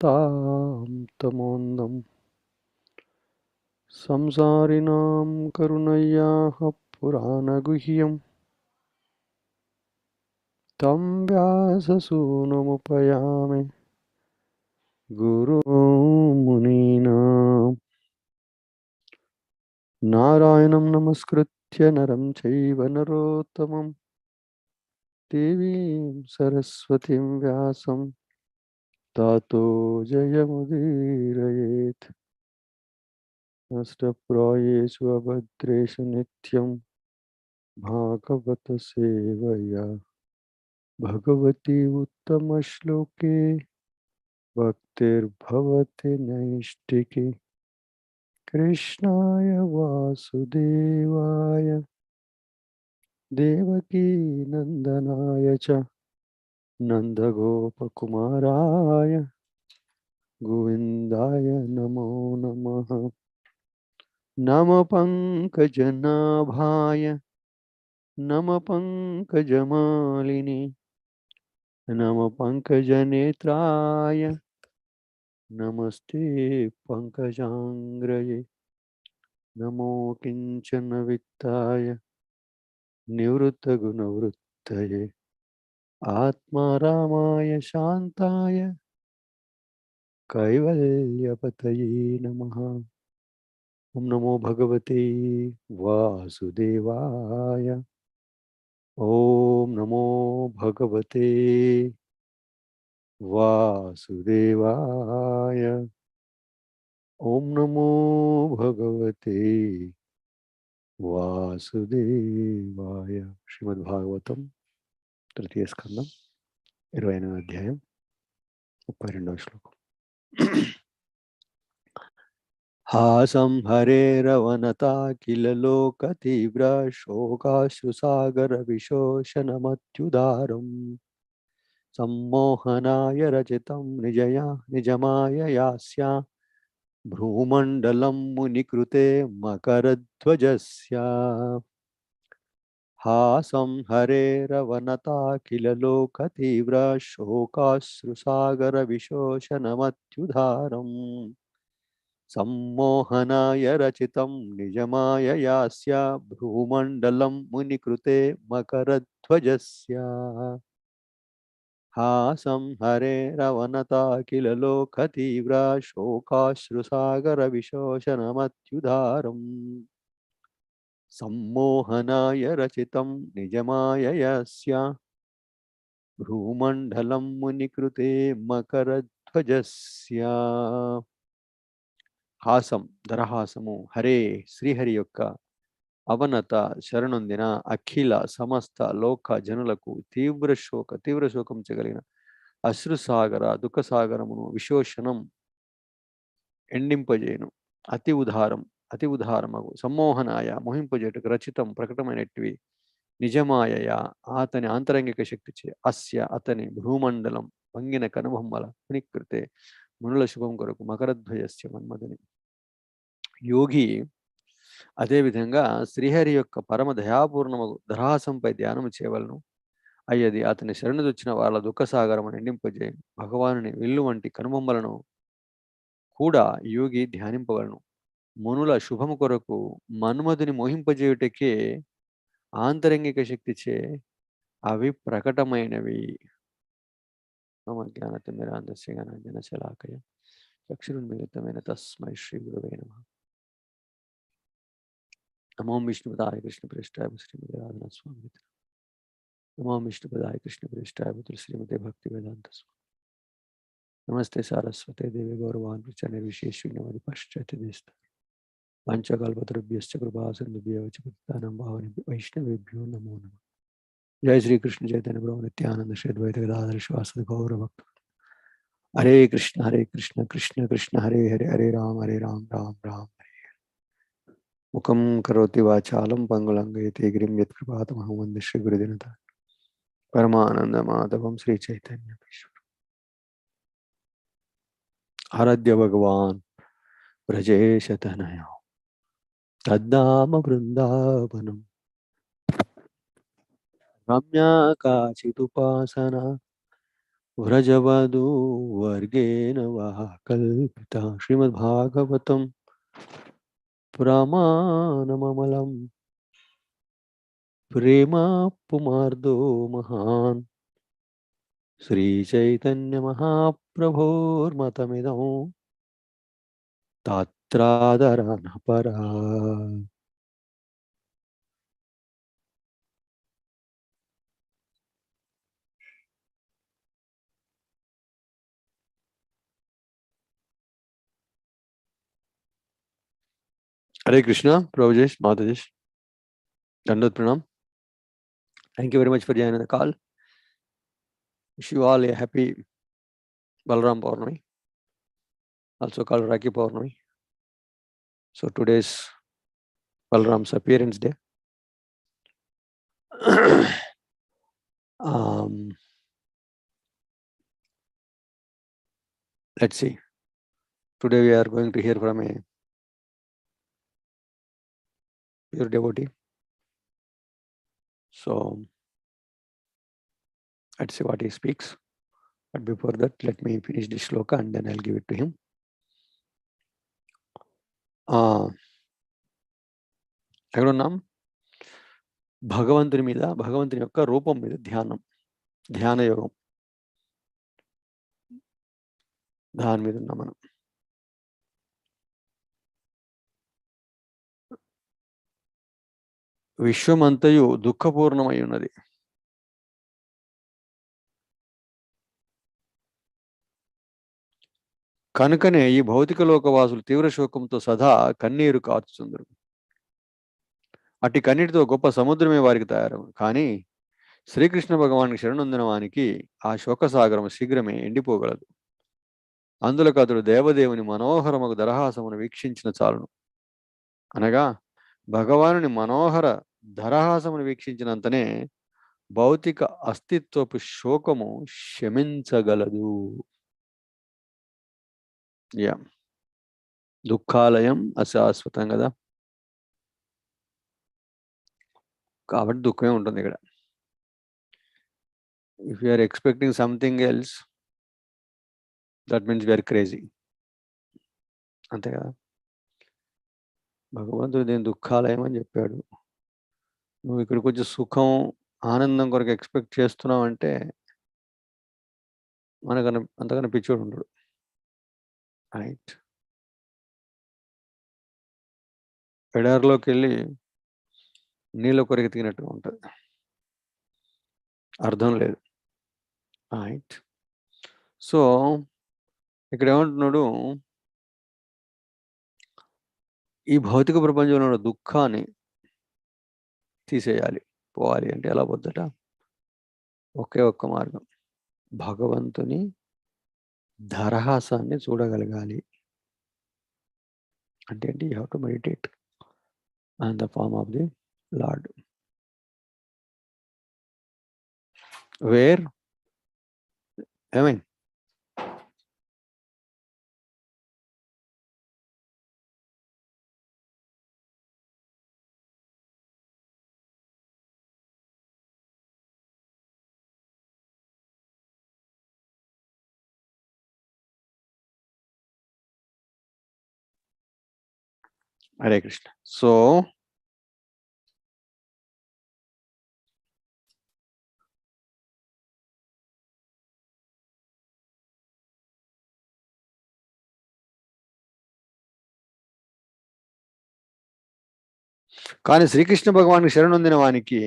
तां तमोन्दं संसारिणां करुणय्याः पुराणगुह्यं तं व्याससूनुमुपयामि गुरुमुनीनां नारायणं नमस्कृत्य नरं चैव नरोत्तमं देवीं सरस्वतीं व्यासं ततो जयमुदीरयेत्। नष्टप्रायेषु अभद्रेषु नित्यं भागवत सेवया भगवती उत्तमश्लोके भक्तिर्भवति नैष्टिकी। कृष्णाय वासुदेवाय देवकी नन्दनाय च नन्दगोपकुमाराय गोविन्दाय नमो नमः। नमः पङ्कजनाभाय नमः पङ्कजमालिनि नमः पङ्कजनेत्राय नमस्ते पङ्कजाङ्ग्रये। नमो किञ्चन वित्ताय निवृत्तगुणवृत्तये आत्मारामाय शान्ताय कैवल्यपतये नमः। ओम नमो भगवते वासुदेवाय। ओम नमो भगवते वासुदेवाय। ओम नमो भगवते वासुदेवाय। श्रीमद्भागवतम तृतीय स्कंदम 28వ అధ్యాయం 32వ శ్లోకం. हासं हरेरवनता किल लोकतीव्र शोकाश्रुसागरविशोषणमत्युदारम् सम्मोहनाय रचितं निजमाययास्या भ्रूमण्डलं मुनिकृते मकरध्वजस्य। हासं हरेरवनता किल लोकतीव्र शोकाश्रुसागरविशोषणमत्युदारम् सम्मोहनाय रचितं निजमाययास्य भ्रूमण्डलं मुनिकृते मकरध्वजस्य। हासं हरेरवनता किल लोकतीव्र शोकाश्रुसागरविशोषणमत्युदारम् सम्मोहनाय रचितं निजमाययास्य भ्रूमण्डलं मुनिकृते मकरध्वजस्य. హాసం ధరహాసము హరే శ్రీహరి యొక్క అవనత శరణొందిన అఖిల సమస్త లోక జనులకు తీవ్ర శోకం చెగలిగిన అశ్రుసాగర దుఃఖసాగరమును విశోషణం ఎండింపజేయును. అతి ఉదారమగు సమ్మోహనాయ మోహింపజేటుకు రచితం ప్రకటమైనటివి నిజమాయయ అతని ఆంతరంగిక శక్తిచే అస్య అతని భూమండలం వంగిన కనుబొమ్మల పునికృతే మునుల శుభం కొరకు మకరధ్వజస్య మన్మధుని. యోగి అదేవిధంగా శ్రీహరి యొక్క పరమ దయాపూర్ణము ధరాసంపై ధ్యానము చేయవలను. అయ్యది అతని శరణుదొచ్చిన వాళ్ళ దుఃఖసాగరము నిండింపజేయను. భగవానుని విల్లు వంటి కనుబొమ్మలను కూడా యోగి ధ్యానింపవలను. మునుల శుభము కొరకు మన్మధుని మోహింపజేయుటకే ఆంతరంగిక శక్తిచే అవి ప్రకటమైనవి. మమ జ్ఞానతిమిరాంధస్య జ్ఞానాంజనశలాకయ చక్షురున్మిలితమైన తస్మై శ్రీ గురవే నమః. नमो विष्णुपदाय कृष्णप्रेष्ठाय श्रीमते राधा स्वामी. नमो विष्णुपदाय कृष्णप्रेष्ठाय श्रीमते भक्ति वेदांत स्वामी. नमस्ते सारस्वते देवे गौरवान् प्रचारे विशेषण्यवादि पाश्चात्य देश पंचकल्पतरुभ्यश्च कृपासिन्धुभ्यो च पतितानां पावनेभ्यो वैष्णवेभ्यो नमो नमः. जय श्री कृष्ण चैतन्य प्रभु नित्यानंद श्री अद्वैत गदाधर श्रीवासदि गौर भक्त. हरे कृष्ण कृष्ण कृष्ण हरे हरे हरे राम राम राम. मुखं करोति वाचालं पंगुलंघयते गिरिं यत्कृपातमहं वन्दे श्रीगुरुदिनता परमानन्दमाधवं श्रीचैतन्यमीश्वरम्. आराध्य भगवान् ब्रजेशतनया तद्धाम वृन्दावनं रम्या काचिदुपासना వ్రజవధూ వర్గేణ వః కల్పితా శ్రీమద్భాగవతం ప్రమాణమమలం ప్రేమా పుమార్దో మహాన్ శ్రీచైతన్య మహాప్రభోర్మతమిదం తాత్రాదరాన పరా. Hare Krishna, ప్రభుజేష్, మాతాజీష్, దండోత్ pranam. Thank you very much for joining the call. Wish you all a happy Balaram Purnami, also called Rakhi Purnami. So today's Balaram's appearance day. Let's see. Today we are going to hear from a pure devotee. So let's see what he speaks. But before that, let me finish this shloka and then I'll give it to him. ఎక్కడ ఉన్నాం? భగవంతుని మీద, భగవంతుని యొక్క రూపం మీద ధ్యాన యోగం, దాని మీద ఉన్నాం మనం. విశ్వమంతయు దుఃఖపూర్ణమై ఉన్నది. కనుకనే ఈ భౌతిక లోకవాసులు తీవ్ర శోకంతో సదా కన్నీరు కార్చుచుందరు. అట్టి కన్నీటితో గొప్ప సముద్రమే వారికి తయారవు. కానీ శ్రీకృష్ణ భగవానికి శరణొందిన వానికి ఆ శోకసాగరం శీఘ్రమే ఎండిపోగలదు. అందులకు అతడు దేవదేవుని మనోహరముకు దరహాసమును వీక్షించిన చాలును. అనగా భగవానుని మనోహర దరహాసమును వీక్షించినంతనే భౌతిక అస్తిత్వపు శోకము శమించగలదు. దుఃఖాలయం అశాశ్వతం కదా, కాబట్టి దుఃఖమే ఉంటుంది ఇక్కడ. If you are expecting something else, that means we are crazy, అంతే కదా. భగవంతుడు దీని దుఃఖాలయం అని చెప్పాడు. నువ్వు ఇక్కడికి వచ్చి సుఖం ఆనందం కొరకు ఎక్స్పెక్ట్ చేస్తున్నావు అంటే మనకన్నా అంతకన్నా పిచ్చోడు ఉండడు. రైట్. ఎడారిలోకి వెళ్ళి నీళ్ళ కొరకు ఎతికినట్టుగా ఉంటుంది, అర్థం లేదు. రైట్. సో ఇక్కడ ఏమంటున్నాడు, ఈ భౌతిక ప్రపంచంలో ఉన్న దుఃఖాన్ని తీసేయాలి, పోవాలి అంటే ఎలా పోద్దట? ఒకే ఒక్క మార్గం, భగవంతుని దరహాసాన్ని చూడగలగాలి. అంటే ఏంటి? You have to meditate on the form of the Lord. Where I mean Hare Krishna. So కానీ శ్రీకృష్ణ భగవానికి శరణొందిన వానికి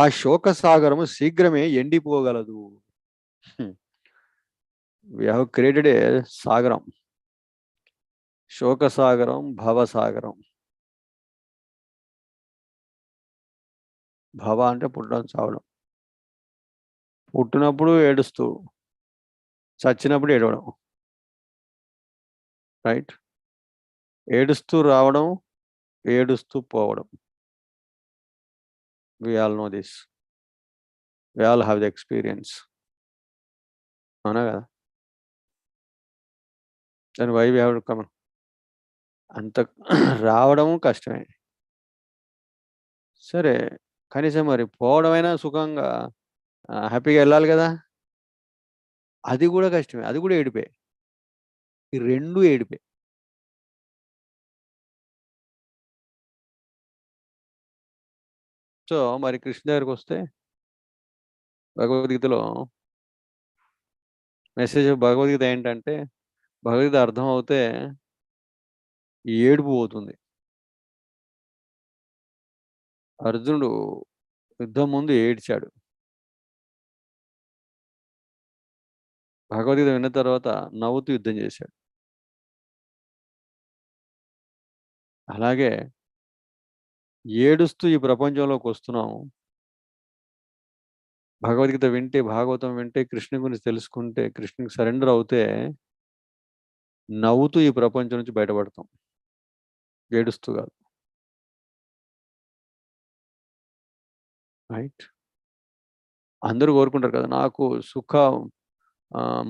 ఆ శోక సాగరము శీఘ్రమే ఎండిపోగలదు. వి హ్యావ్ క్రియేటెడ్ ఏ సాగరం, శోక సాగరం, భవసాగరం. భవ అంటే పుట్టడం, చావడం. పుట్టినప్పుడు ఏడుస్తూ, చచ్చినప్పుడు ఏడవడం. రైట్. ఏడుస్తూ రావడం, ఏడుస్తూ పోవడం. We all know this. We all have the experience. అవునా కదా? Then why we have to come? అంత రావడము కష్టమే. సరే, కనీసం మరి పోవడమైనా సుఖంగా హ్యాపీగా వెళ్ళాలి కదా. అది కూడా కష్టమే, అది కూడా ఏడిపే. ఈ రెండు ఏడిపే. సో మరి కృష్ణ దగ్గరికి వస్తే భగవద్గీతలో మెసేజ్ భగవద్గీత ఏంటంటే, భగవద్గీత అర్థం అవుతే ఏడుపు పోతుంది. అర్జునుడు యుద్ధం ముందు ఏడ్చాడు. భగవద్గీత విన్న తర్వాత నవ్వుతూ యుద్ధం చేశాడు. అలాగే ఏడుస్తూ ఈ ప్రపంచంలోకి వస్తున్నాము. భగవద్గీత వింటే, భాగవతం వింటే, కృష్ణ గురించి తెలుసుకుంటే, కృష్ణకి సరెండర్ అవుతే నవ్వుతూ ఈ ప్రపంచం నుంచి బయటపడతాం, ఏడుస్తూ కాదు. రైట్? అందరూ కోరుకుంటారు కదా, నాకు సుఖ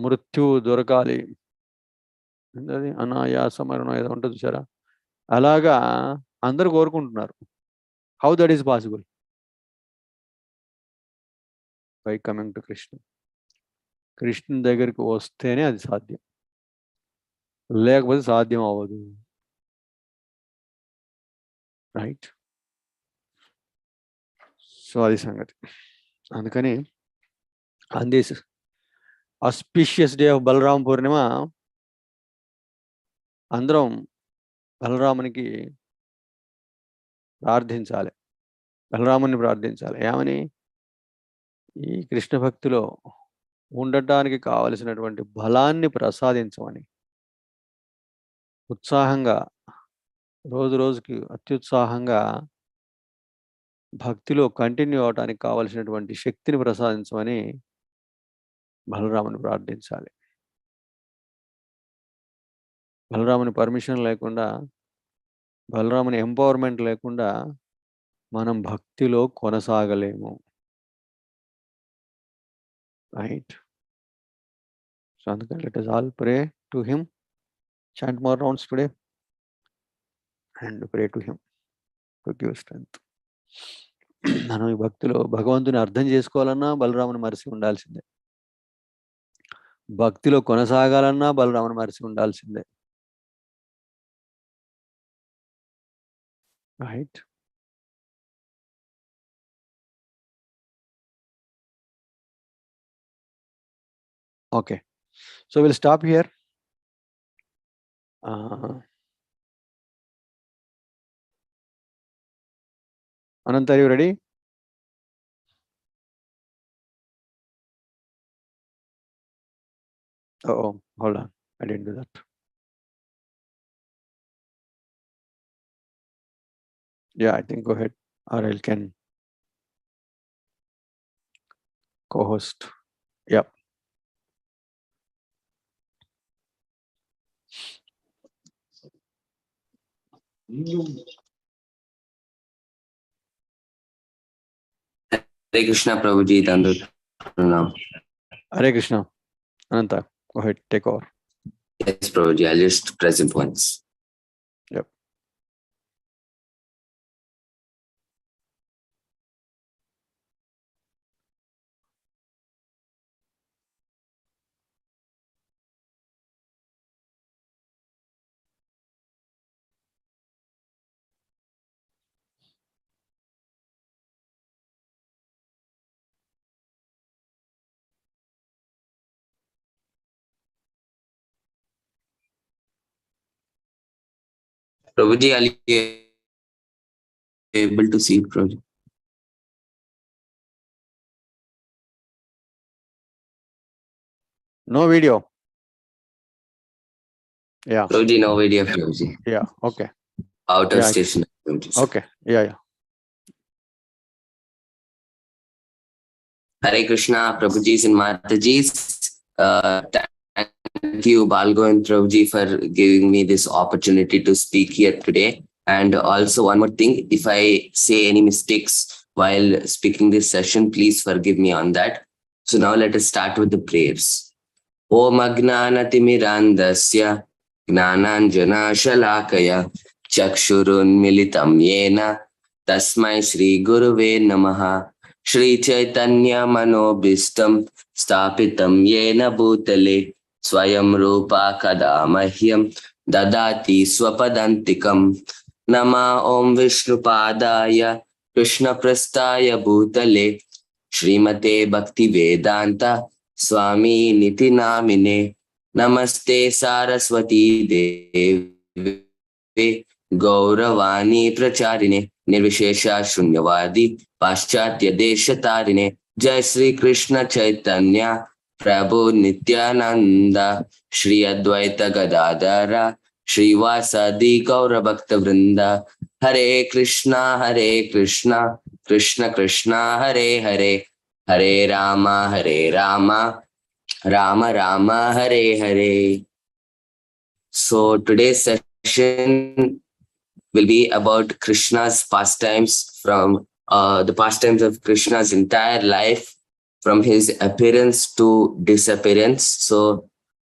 మృత్యు దొరకాలి, అది అనాయాస మరణం ఏదో ఉంటుంది చూసారా, అలాగా అందరూ కోరుకుంటున్నారు. How that is possible? By coming to Krishna. Krishna దగ్గరికి వస్తేనే అది సాధ్యం, లేకపోతే సాధ్యం అవ్వదు. రైట్? సో అది సంగతి. అందుకని on this auspicious day of Balarama Purnima అందరం బలరామునికి ప్రార్థించాలి, బలరాముని ప్రార్థించాలి. ఏమని? ఈ కృష్ణ భక్తిలో ఉండటానికి కావలసినటువంటి బలాన్ని ప్రసాదించమని, ఉత్సాహంగా రోజు రోజుకి అత్యుత్సాహంగా భక్తిలో కంటిన్యూ అవడానికి కావలసినటువంటి శక్తిని ప్రసాదించమని బలరాముని ప్రార్థించాలి. బలరాముని పర్మిషన్ లేకుండా, బలరాముని ఎంపవర్మెంట్ లేకుండా మనం భక్తిలో కొనసాగలేము. రైట్? సో అందుకని let us all pray to him, chant more rounds today and pray to him to give strength. మనం ఈ భక్తిలో భగవంతుని అర్థం చేసుకోవాలన్నా బలరాముని మరిసి ఉండాల్సిందే, భక్తిలో కొనసాగాలన్నా బలరాముని మరిసి ఉండాల్సిందే. Right? Okay, so will stop here. Anant, are you ready? Oh, hold on, I didn't do that. Yeah, I think go ahead, or I can co-host. Yep. Hare Krishna, Prabhuji, Dandu Pranam. Hare Krishna. Ananta, go ahead, take over. Yes, Prabhuji, I'll just present once. Yep. Prabhuji, are you able to see it, Prabhuji? No video. Yeah. Prabhuji, no video, Prabhuji. Yeah, okay. Out of station, Prabhuji. Okay, yeah. Hare Krishna, Prabhuji's and Mataji's. Thank you, Balgo and Prabhuji, for giving me this opportunity to speak here today. And also one more thing, if I say any mistakes while speaking this session, please forgive me on that. So now let us start with the prayers. Om Agnanatimirandasya Gnananjana Shalakaya Chakshurun Militam Yena Tasmai Shri Guruve Namaha Shri Chaitanya Manobishtam Stapitam Yena Bhutale Swayam Rupa Kada Mahyam Dadati Swapadantikam. Nama Om Vishnupadaya Krishna Prastaya Bhutale Srimate Bhakti Vedanta Swami Niti Namine. Namaste Saraswati Deve Gauravani Pracharine Nirvishesha Shunyavadi Paschatya Deshatarine. Jai Sri Krishna Chaitanya Prabhu Nityananda Shri Advaita Gadadara Shri Vasadi Gaura Bhakta Vrinda. Hare Krishna Krishna Krishna Hare Hare, Hare Rama Rama Rama Hare Hare. So today's session will be about Krishna's pastimes, from the pastimes of Krishna's entire life, from his appearance to disappearance. So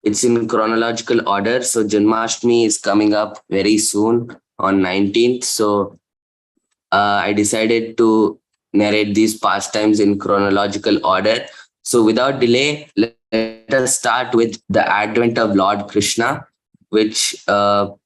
it's in chronological order. So Janmashtami is coming up very soon on 19th. So I decided to narrate these pastimes in chronological order. So without delay, let us start with the advent of Lord Krishna, which we'll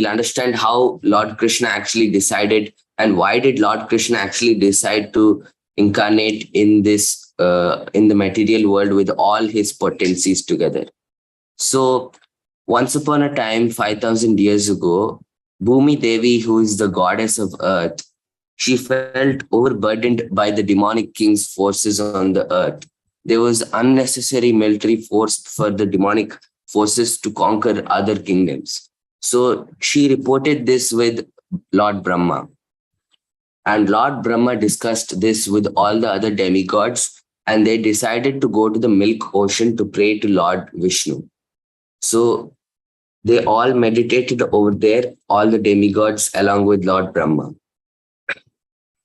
understand how Lord Krishna actually decided, and why did Lord Krishna actually decide to incarnate in this in the material world with all his potencies together. So once upon a time, 5,000 years ago, Bhumi Devi, who is the goddess of earth, she felt overburdened by the demonic king's forces on the earth. There was unnecessary military force for the demonic forces to conquer other kingdoms. So she reported this with Lord Brahma. And Lord Brahma discussed this with all the other demigods, and they decided to go to the milk ocean to pray to Lord Vishnu. So they all meditated over there, all the demigods along with Lord Brahma.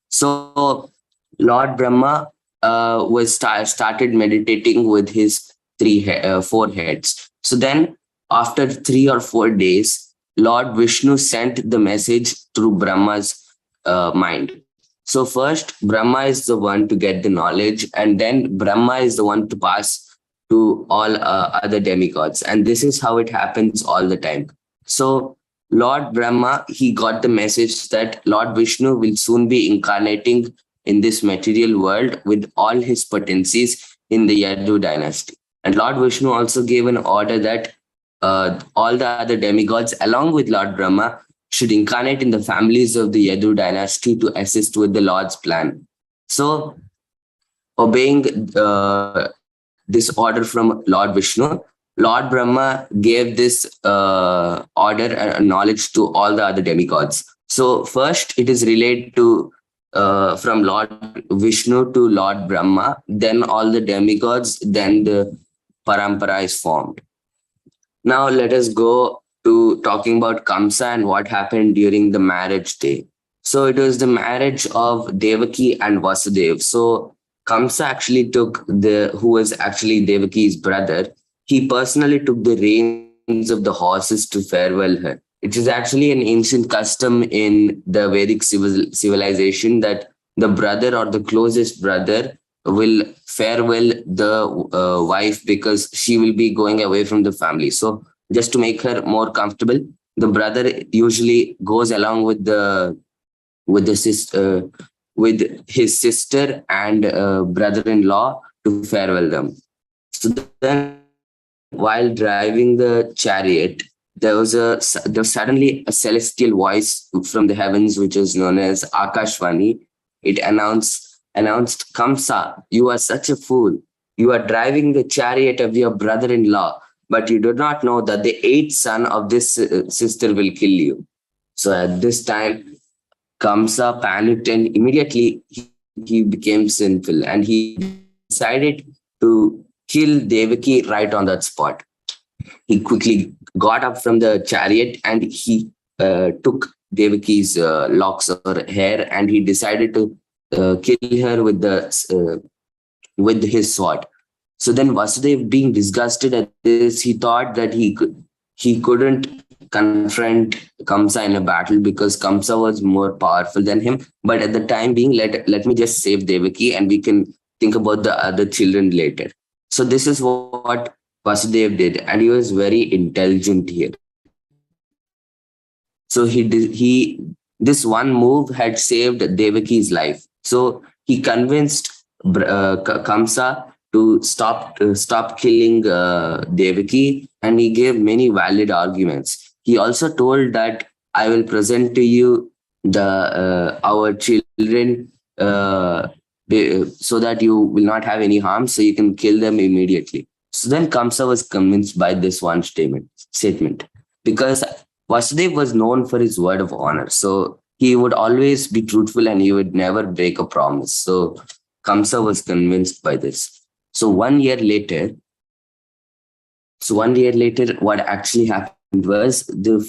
So Lord Brahma started meditating with his four heads. So then after 3 or 4 days, Lord Vishnu sent the message through Brahma's mind. So first Brahma is the one to get the knowledge, and then Brahma is the one to pass to all other demigods. And this is how it happens all the time. So Lord Brahma, he got the message that Lord Vishnu will soon be incarnating in this material world with all his potencies in the Yadu dynasty. And Lord Vishnu also gave an order that all the other demigods, along with Lord Brahma, should incarnate in the families of the Yadu dynasty to assist with the Lord's plan. So, obeying this order from Lord Vishnu, Lord Brahma gave this order and knowledge to all the other demigods. So first it is relayed to from Lord Vishnu to Lord Brahma, then all the demigods, then the parampara is formed. Now let us go to talking about Kamsa and what happened during the marriage day. So it was the marriage of Devaki and Vasadev. So Kamsa actually who was actually Devaki's brother, he personally took the reins of the horses to farewell her. It is actually an ancient custom in the Vedic civilization that the brother or the closest brother will farewell the wife, because she will be going away from the family. So just to make her more comfortable, the brother usually goes along with his sister and brother-in-law to farewell them. So then, while driving the chariot, there was suddenly a celestial voice from the heavens, which is known as Akashvani. It announced, Kamsa, you are such a fool. You are driving the chariot of your brother-in-law, but you do not know that the 8th son of this sister will kill you. So at this time, Kamsa panicked, and immediately he became sinful, and he decided to kill Devaki right on that spot. He quickly got up from the chariot and he took Devaki's locks or hair, and he decided to kill her with his sword. So then Vasudev, being disgusted at this, he thought that he couldn't confront Kamsa in a battle because Kamsa was more powerful than him. But at the time being, let me just save Devaki and we can think about the other children later. So this is what Vasudev did, and he was very intelligent here. So this one move had saved Devaki's life. So he convinced Kamsa to stop killing Devaki, and he gave many valid arguments. He also told that I will present to you the our children so that you will not have any harm, so you can kill them immediately. So then Kamsa was convinced by this one statement because Vasudev was known for his word of honor. So he would always be truthful and he would never break a promise. So Kamsa was convinced by this. So 1 year later, what actually happened was the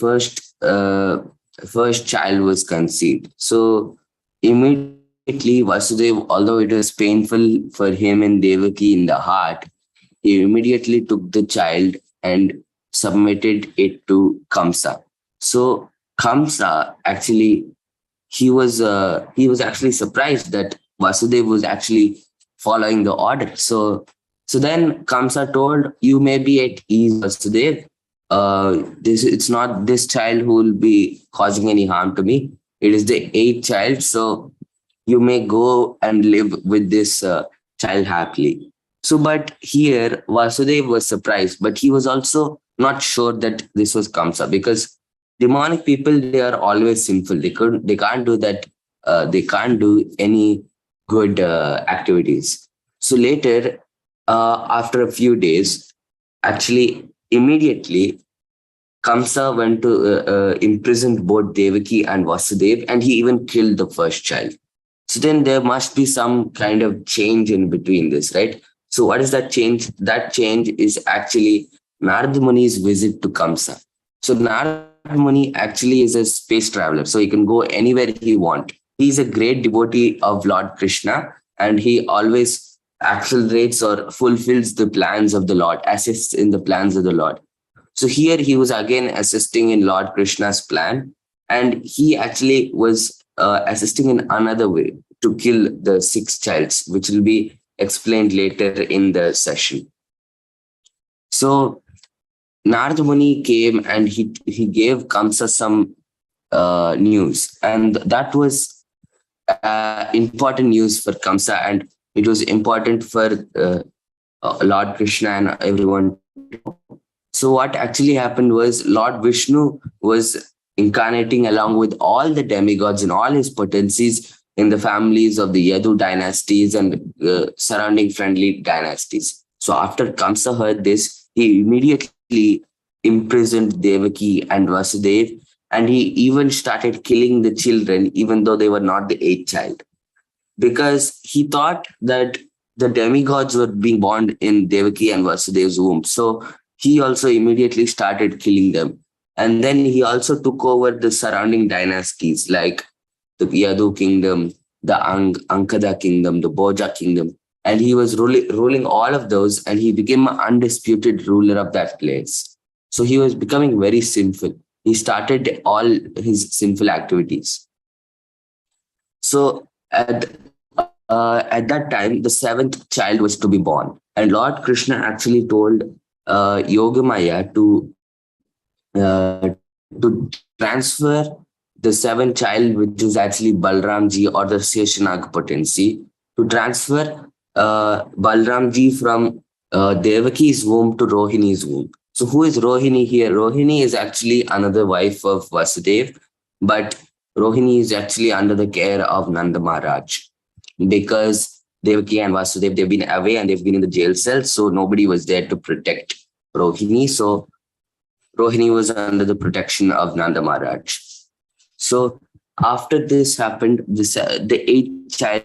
first child was conceived. So immediately Vasudev, although it was painful for him and Devaki in the heart, he immediately took the child and submitted it to Kamsa. So Kamsa actually, he was actually surprised that Vasudev was actually following the order. So then Kamsa told, you may be at ease, Vasudev. It's not this child who will be causing any harm to me. It is the 8th child. So you may go and live with this child happily. So, but here Vasudev was surprised, but he was also not sure that this was Kamsa because demonic people, they are always sinful. They can't do that. They can't do any good activities. So later, after a few days, actually immediately, Kamsa went to imprison both Devaki and Vasadev, and he even killed the first child. So then there must be some kind of change in between this, right? So what is that change? That change is actually Narada Muni's visit to Kamsa. So Narada Muni actually is a space traveler, so he can go anywhere he wants. He's a great devotee of Lord Krishna, and he always accelerates or fulfills the plans of the Lord, assists in the plans of the Lord. So here he was again assisting in Lord Krishna's plan, and he actually was assisting in another way to kill the 6 childs, which will be explained later in the session. So Narada Muni came and he gave Kamsa some news, and that was important news for Kamsa, and it was important for Lord Krishna and everyone. So what actually happened was Lord Vishnu was incarnating along with all the demigods and all his potencies in the families of the Yadu dynasties and surrounding friendly dynasties. So after Kamsa heard this, he immediately imprisoned Devaki and Vasadev, and he even started killing the children, even though they were not the 8th child, because he thought that the demigods were being born in Devaki and Vasudev's womb. So he also immediately started killing them. And then he also took over the surrounding dynasties like the Yadu kingdom, the Ankada kingdom, the Boja kingdom. And he was ruling all of those, and he became an undisputed ruler of that place. So he was becoming very sinful. He started all his sinful activities. So at that time, the 7th child was to be born. And Lord Krishna actually told Yogamaya to transfer the 7th child, which is actually Balramji or the Seshanag potency, to transfer Balramji from Devaki's womb to Rohini's womb. So who is Rohini here? Rohini is actually another wife of Vasudev, but Rohini is actually under the care of Nanda Maharaj, because Devaki and Vasudev, they've been away and they've been in the jail cell, so nobody was there to protect Rohini. So Rohini was under the protection of Nanda Maharaj. So after this happened, the 8th child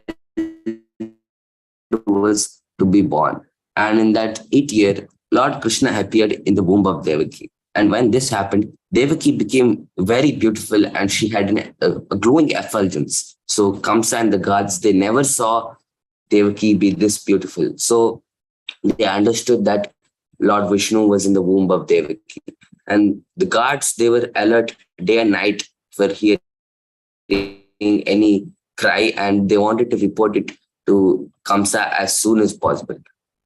was to be born. And in that 8th year, Lord Krishna appeared in the womb of Devaki. And when this happened, Devaki became very beautiful and she had a glowing effulgence. So Kamsa and the gods, they never saw Devaki be this beautiful. So they understood that Lord Vishnu was in the womb of Devaki. And the guards, they were alert day and night for hearing any cry, and they wanted to report it to Kamsa as soon as possible.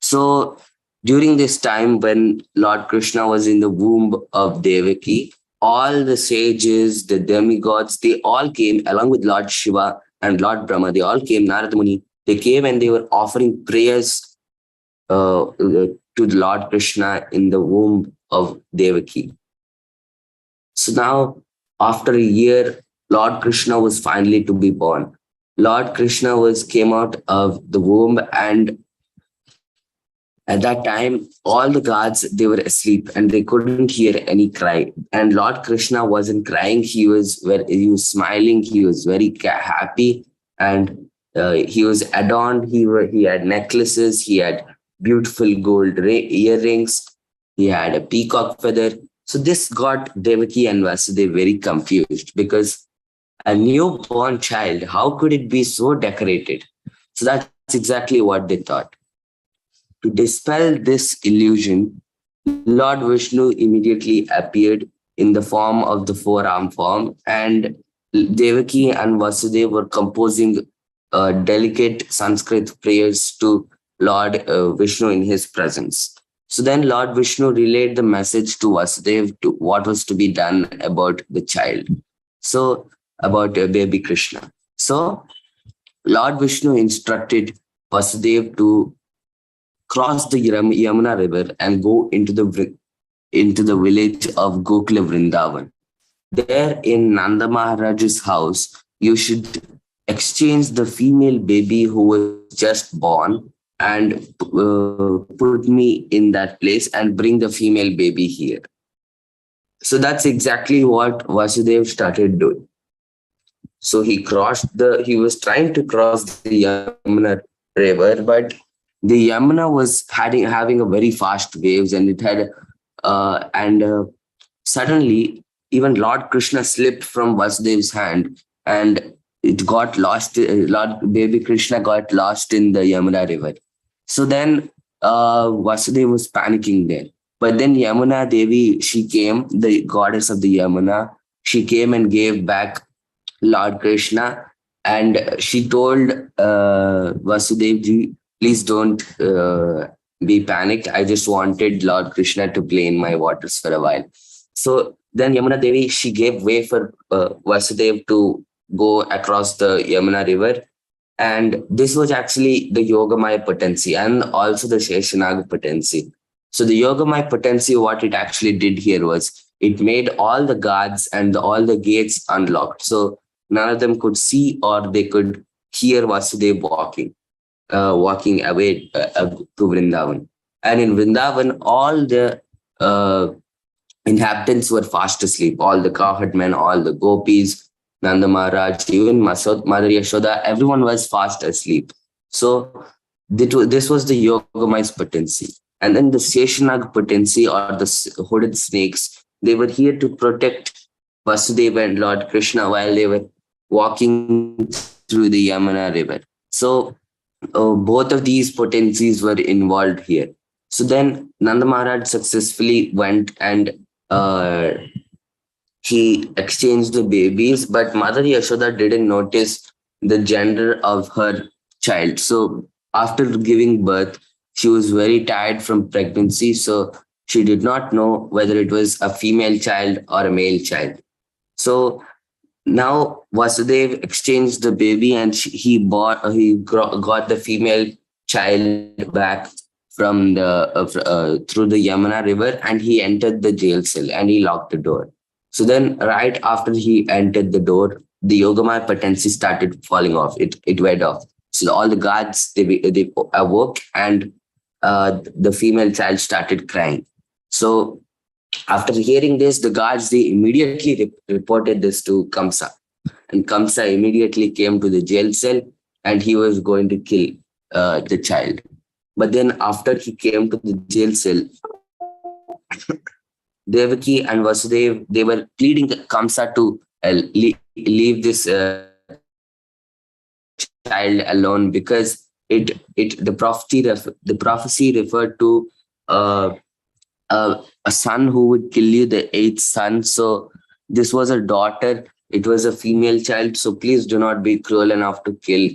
So during this time when Lord Krishna was in the womb of Devaki, all the sages, the demigods, they all came along with Lord Shiva and Lord Brahma. They all came, Narada Muni. They came and they were offering prayers to the Lord Krishna in the womb of Devaki. So now, after a year, Lord Krishna was finally to be born. Lord Krishna came out of the womb, and at that time, all the gods, they were asleep and they couldn't hear any cry. And Lord Krishna wasn't crying; he was smiling. He was very happy, and he was adorned. He had necklaces. He had beautiful gold earrings. He had a peacock feather. So this got Devaki and Vasadev very confused, because a newborn child, how could it be so decorated? So that's exactly what they thought. To dispel this illusion, Lord Vishnu immediately appeared in the form of the four-arm form, and Devaki and Vasudev were composing delicate Sanskrit prayers to Lord Vishnu in his presence. So then Lord Vishnu relayed the message to Vasudev to what was to be done about the child. So about baby Krishna. So Lord Vishnu instructed Vasudev to cross the Yamuna river and go into the village of Gokula Vrindavan. There in Nanda Maharaj's house, you should exchange the female baby who was just born and put me in that place and bring the female baby here. So that's exactly what Vasudev started doing. So he was trying to cross the Yamuna river, but the Yamuna was having a very fast waves, and it had, suddenly even Lord Krishna slipped from Vasudev's hand, and it got lost. Lord baby Krishna got lost in the Yamuna river. So then Vasudev was panicking there. But then Yamuna Devi, she came, the goddess of the Yamuna, she came and gave back Lord Krishna, and she told Vasudev ji, please don't be panicked. I just wanted Lord Krishna to play in my waters for a while. So then Yamuna Devi, she gave way for Vasudev to go across the Yamuna river. And this was actually the Yogamaya potency and also the Sheshanaga potency. So the Yogamaya potency, what it actually did here was it made all the guards and all the gates unlocked. So none of them could see or they could hear Vasudev walking away to Vrindavan. And in Vrindavan, all the inhabitants were fast asleep. All the cowherd men, all the gopis, Nanda Maharaj, even Mother Yashoda, everyone was fast asleep. So this was the Yogamaya's potency. And then the Sheshanag potency, or the hooded snakes, they were here to protect Vasudeva and Lord Krishna while they were walking through the Yamuna river. So both of these potencies were involved here. So then Nanda Maharaj successfully went and he exchanged the babies, but Mother Yashoda didn't notice the gender of her child. So after giving birth, she was very tired from pregnancy. So she did not know whether it was a female child or a male child. So now Vasudev exchanged the baby, and he got the female child back from the through the Yamuna river, and he entered the jail cell and he locked the door. So then, right after he entered the door, the Yogamaya potency started falling off. It went off. So all the guards, they awoke, and the female child started crying. So after hearing this, the guards, they immediately reported this to Kamsa. And Kamsa immediately came to the jail cell, and he was going to kill the child. But then after he came to the jail cell, Devaki and Vasudev, they were pleading Kamsa to leave this child alone, because the prophecy referred to a a son who would kill you, the eighth son. So this was a daughter. It was a female child. So please do not be cruel enough to kill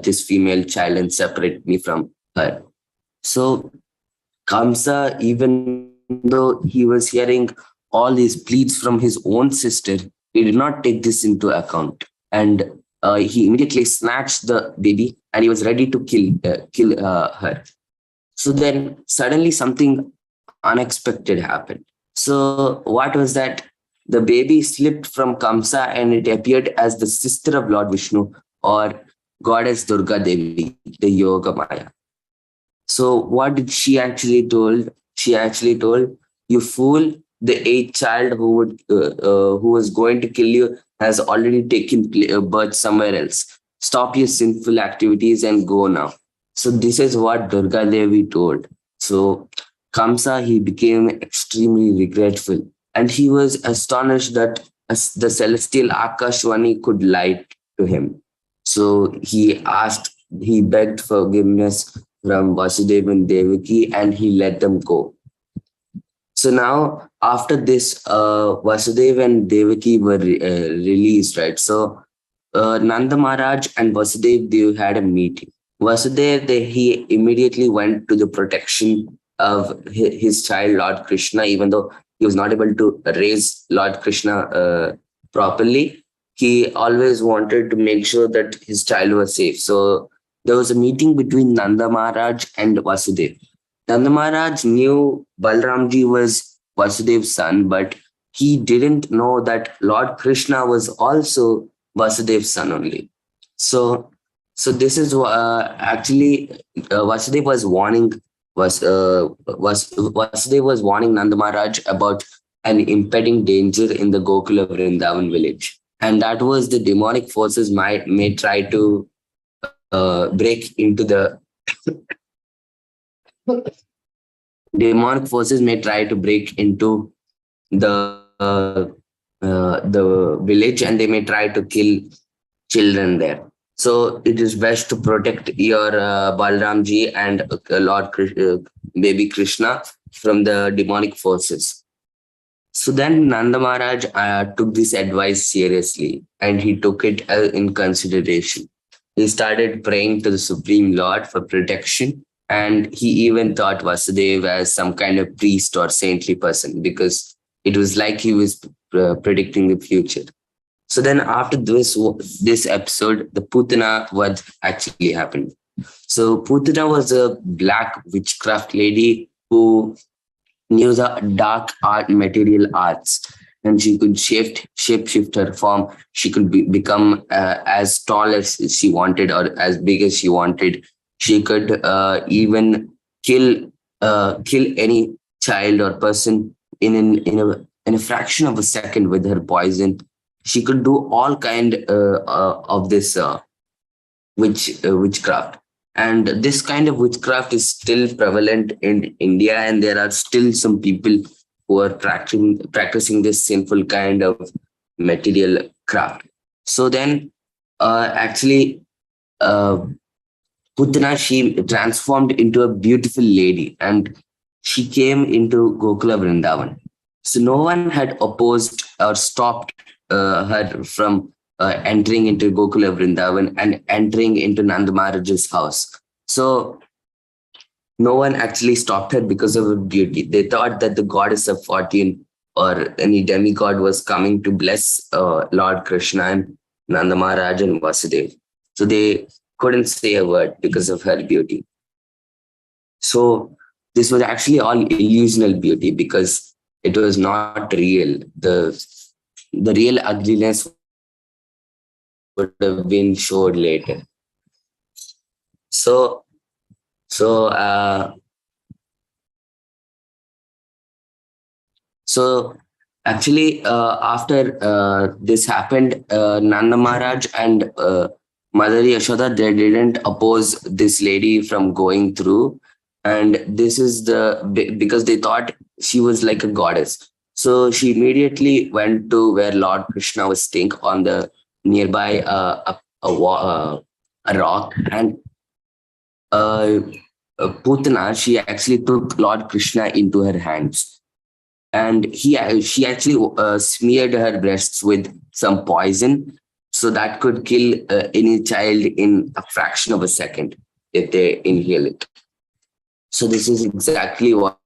this female child and separate me from her. So Kamsa, even though he was hearing all these pleas from his own sister, he did not take this into account. And he immediately snatched the baby and he was ready to kill her. So then suddenly something unexpected happened. So what was that? The baby slipped from Kamsa and it appeared as the sister of Lord Vishnu, or goddess Durga Devi, the Yoga Maya. So what did she actually told? She actually told, "You fool! The eighth child who was going to kill you has already taken birth somewhere else. Stop your sinful activities and go now." So this is what Durga Devi told. So Kamsa, he became extremely regretful, and he was astonished that the celestial Akashwani could lie to him. So he begged forgiveness from Vasadev and Devaki, and he let them go. So now, after this, Vasudev and Devaki were released, right? So Nanda Maharaj and Vasudev, they had a meeting. Vasudev, he immediately went to the protection of his child, Lord Krishna, even though he was not able to raise Lord Krishna properly. He always wanted to make sure that his child was safe. So there was a meeting between Nanda Maharaj and Vasudev. Nanda Maharaj knew Balramji was Vasudev's son, but he didn't know that Lord Krishna was also Vasudev's son only. So this is actually Vasudev was warning Vasudev was warning Nanda Maharaj about an impending danger in the Gokula Vrindavan village, and that was the demonic forces may try to break into the demonic forces may try to break into the village, and they may try to kill children there. So it is best to protect your Balramji and baby Krishna from the demonic forces. So then Nanda Maharaj took this advice seriously, and he took it in consideration. He started praying to the Supreme Lord for protection, and he even thought Vasudev as some kind of priest or saintly person, because it was like he was predicting the future. So then after this episode, the Putana, what actually happened. So Putana was a black witchcraft lady who knew the dark art material arts, and she could shape-shift her form. She could become as tall as she wanted or as big as she wanted. She could even kill any child or person in a fraction of a second with her poison. She could do all kind of this witchcraft. And this kind of witchcraft is still prevalent in India, and there are still some people who are practicing this sinful kind of material craft. So then, actually, Putana, she transformed into a beautiful lady, and she came into Gokula Vrindavan. So no one had opposed or stopped her from entering into Gokula Vrindavan and entering into Nanda Maharaj's house. So no one actually stopped her because of her beauty. They thought that the goddess of fortune or any demigod was coming to bless Lord Krishna and Nanda Maharaj and Vasudev. So they couldn't say a word because of her beauty. So this was actually all illusional beauty, because it was not real. The real ugliness would have been showed later. So actually, after this happened, Nanda Maharaj and Mother Yashoda, they didn't oppose this lady from going through. And this is because they thought she was like a goddess. So she immediately went to where Lord Krishna was staying on the nearby a rock, and Putana, she actually took Lord Krishna into her hands, and she actually smeared her breasts with some poison, so that could kill any child in a fraction of a second if they inhale it. So this is exactly what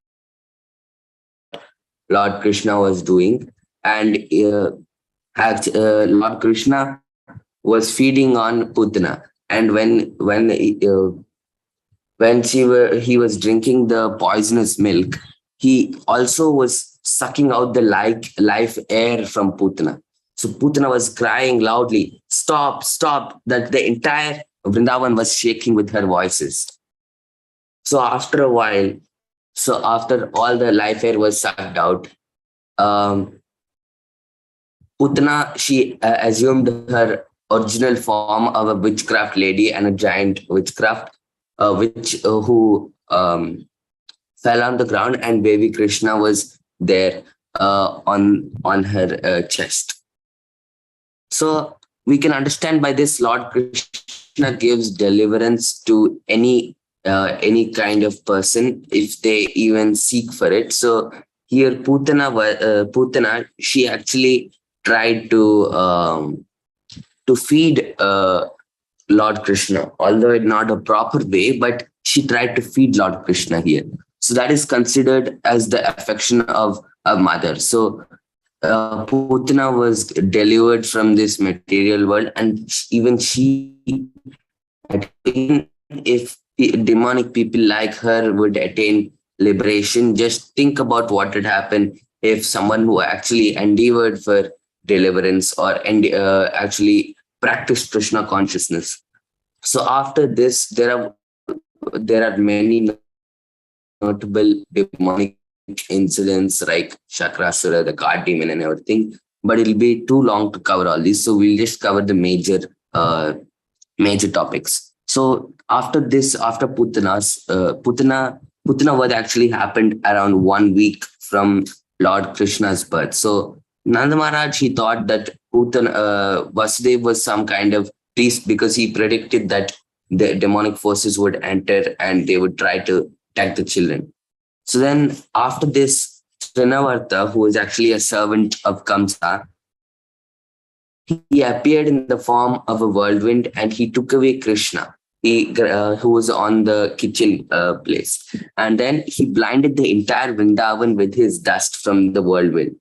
Lord Krishna was doing, and Lord Krishna was feeding on Putana, and when he was drinking the poisonous milk, he also was sucking out the life air from Putana. So Putana was crying loudly, "Stop, stop!" That the entire Vrindavan was shaking with her voices. So after a while, so after all the life air was sucked out, um, Putana, she assumed her original form of a witchcraft lady and a giant witchcraft, who fell on the ground, and baby Krishna was there on her chest. So we can understand by this, Lord Krishna gives deliverance to any kind of person if they even seek for it. So here Putana, she actually tried to feed Lord Krishna, although not a proper way, but she tried to feed Lord Krishna here. So that is considered as the affection of a mother. So Putana was delivered from this material world, and even she, even if demonic people like her would attain liberation, just think about what would happen if someone who actually endeavored for deliverance or actually practiced Krishna consciousness. So after this, there are many notable demonic incidents like Shakrasura, the god demon, and everything. But it'll be too long to cover all these, so we'll just cover the major topics. So after this, after Putana was actually happened around 1 week from Lord Krishna's birth. So Nanda Maharaj, he thought that Vasadev was some kind of priest because he predicted that the demonic forces would enter and they would try to attack the children. So then after this, Trinavarta, who was actually a servant of Kamsa, he appeared in the form of a whirlwind and he took away Krishna, who was on the kitchen place. And then he blinded the entire Vrindavan with his dust from the whirlwind.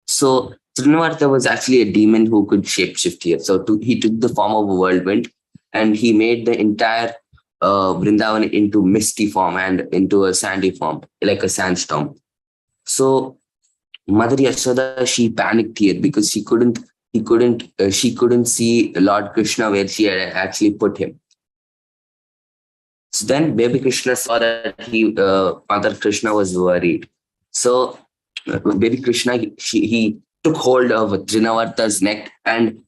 So Trinavarta was actually a demon who could shapeshift here. So he took the form of a whirlwind and he made the entire Vrindavan into misty form and into a sandy form, like a sandstorm. So Mother Yashoda, she panicked here because she couldn't see Lord Krishna where she had actually put him. So then baby Krishna saw that Mother Krishna was worried. So baby Krishna, he took hold of Trinavarta's neck and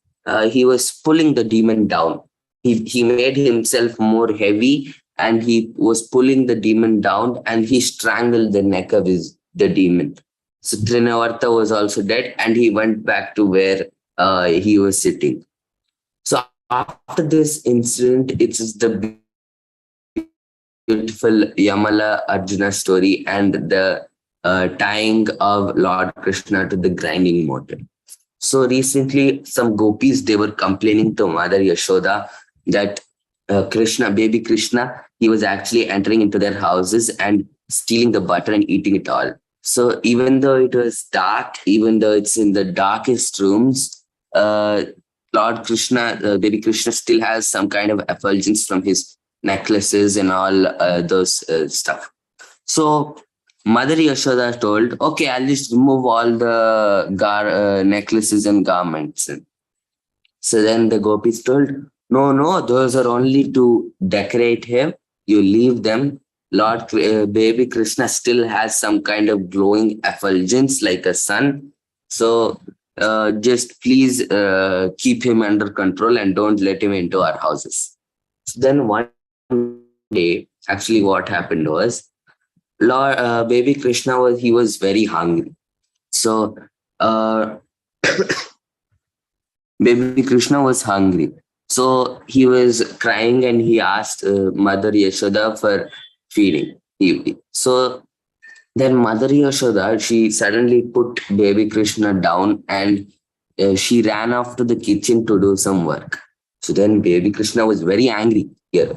he was pulling the demon down. He made himself more heavy and he was pulling the demon down and he strangled the neck of the demon. So Trinavarta was also dead and he went back to where he was sitting. So after this incident, it's the beautiful Yamala Arjuna story and the tying of Lord Krishna to the grinding mortar. So recently, some gopis, they were complaining to Mother Yashoda that baby Krishna, he was actually entering into their houses and stealing the butter and eating it all. So even though it was dark, even though it's in the darkest rooms, Lord Krishna, baby Krishna still has some kind of effulgence from his necklaces and all those stuff. So Mother Yashoda told, okay, I'll just remove all the necklaces and garments. So then the gopis told, no, those are only to decorate him. You leave them. Lord baby Krishna still has some kind of glowing effulgence like a sun. So just please keep him under control and don't let him into our houses. So then one day, actually what happened was, Lord baby Krishna was very hungry. So baby Krishna was hungry. So he was crying and he asked Mother Yashoda for feeding. So then Mother Yashoda, she suddenly put baby Krishna down and she ran off to the kitchen to do some work. So then baby Krishna was very angry here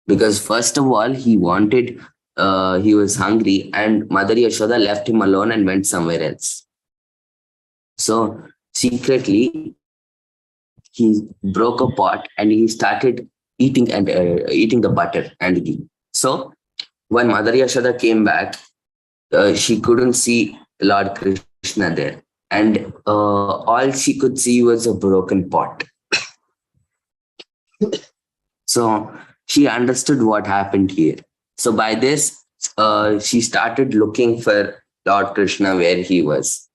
because first of all, he was hungry and Mother Yashoda left him alone and went somewhere else. So secretly, he broke a pot and he started eating the butter and ghee. So when Mother Yashoda came back, she couldn't see Lord Krishna there, and all she could see was a broken pot. So she understood what happened here. So by this, she started looking for Lord Krishna where he was.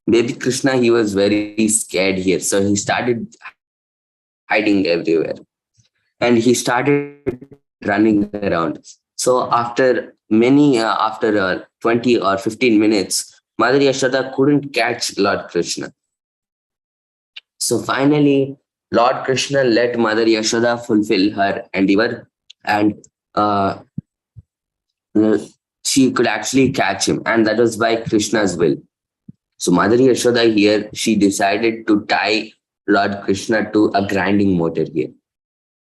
Baby Krishna, he was very scared here, so he started hiding everywhere, and he started running around. So after 20 or 15 minutes, Mother Yashoda couldn't catch Lord Krishna. So finally, Lord Krishna let Mother Yashoda fulfill her endeavor, and uh, she could actually catch him, and that was by Krishna's will. So Mother Yashoda here, she decided to tie Lord Krishna to a grinding motor here.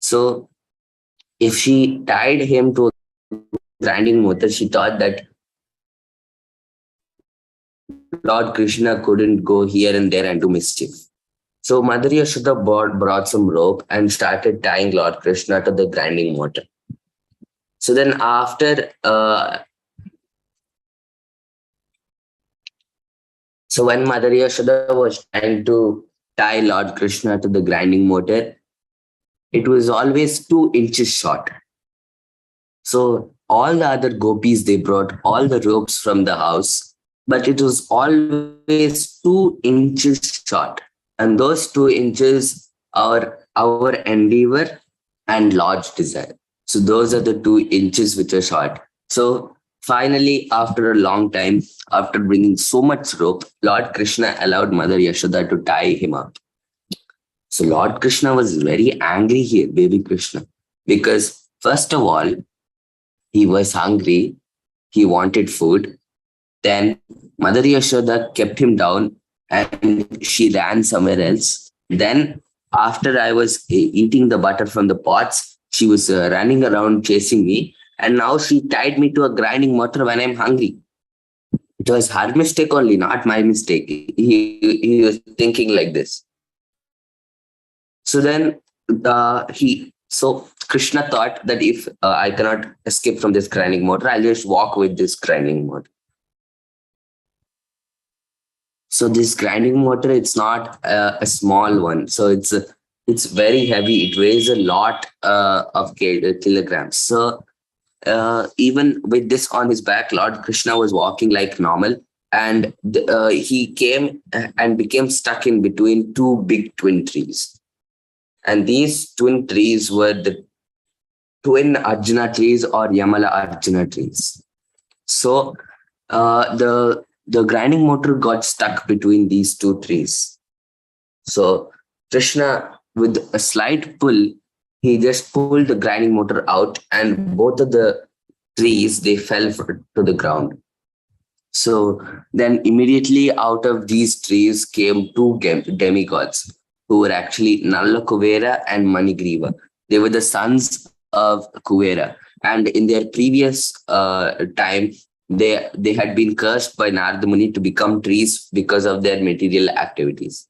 So if she tied him to a grinding motor, she thought that Lord Krishna couldn't go here and there and do mischief. So Mother Yashoda brought some rope and started tying Lord Krishna to the grinding motor. So then so when Mother Yashoda was trying to tie Lord Krishna to the grinding motor, it was always 2 inches short. So all the other gopis, they brought all the ropes from the house, but it was always 2 inches short. And those 2 inches are our endeavor and Lord's desire. So those are the 2 inches which are short. So finally, after a long time, after bringing so much rope, Lord Krishna allowed Mother Yashoda to tie him up. So Lord Krishna was very angry here, baby Krishna, because first of all, he was hungry, he wanted food. Then Mother Yashoda kept him down and she ran somewhere else. Then after I was eating the butter from the pots, she was running around chasing me. And now she tied me to a grinding motor when I'm hungry. It was her mistake only, not my mistake. He was thinking like this. So then Krishna thought that if I cannot escape from this grinding motor, I'll just walk with this grinding motor. So this grinding motor, it's not a small one. So it's very heavy. It weighs a lot of kilograms. So even with this on his back, Lord Krishna was walking like normal. And he came and became stuck in between 2 big twin trees. And these twin trees were the twin Arjuna trees or Yamala Arjuna trees. So the grinding motor got stuck between these 2 trees. So Krishna, with a slight pull, he just pulled the grinding motor out and both of the trees, they fell to the ground. So then immediately out of these trees came 2 demigods who were actually Nalla Kuvera and Manigriva. They were the sons of Kuvera. And in their previous time, they had been cursed by Narada Muni to become trees because of their material activities.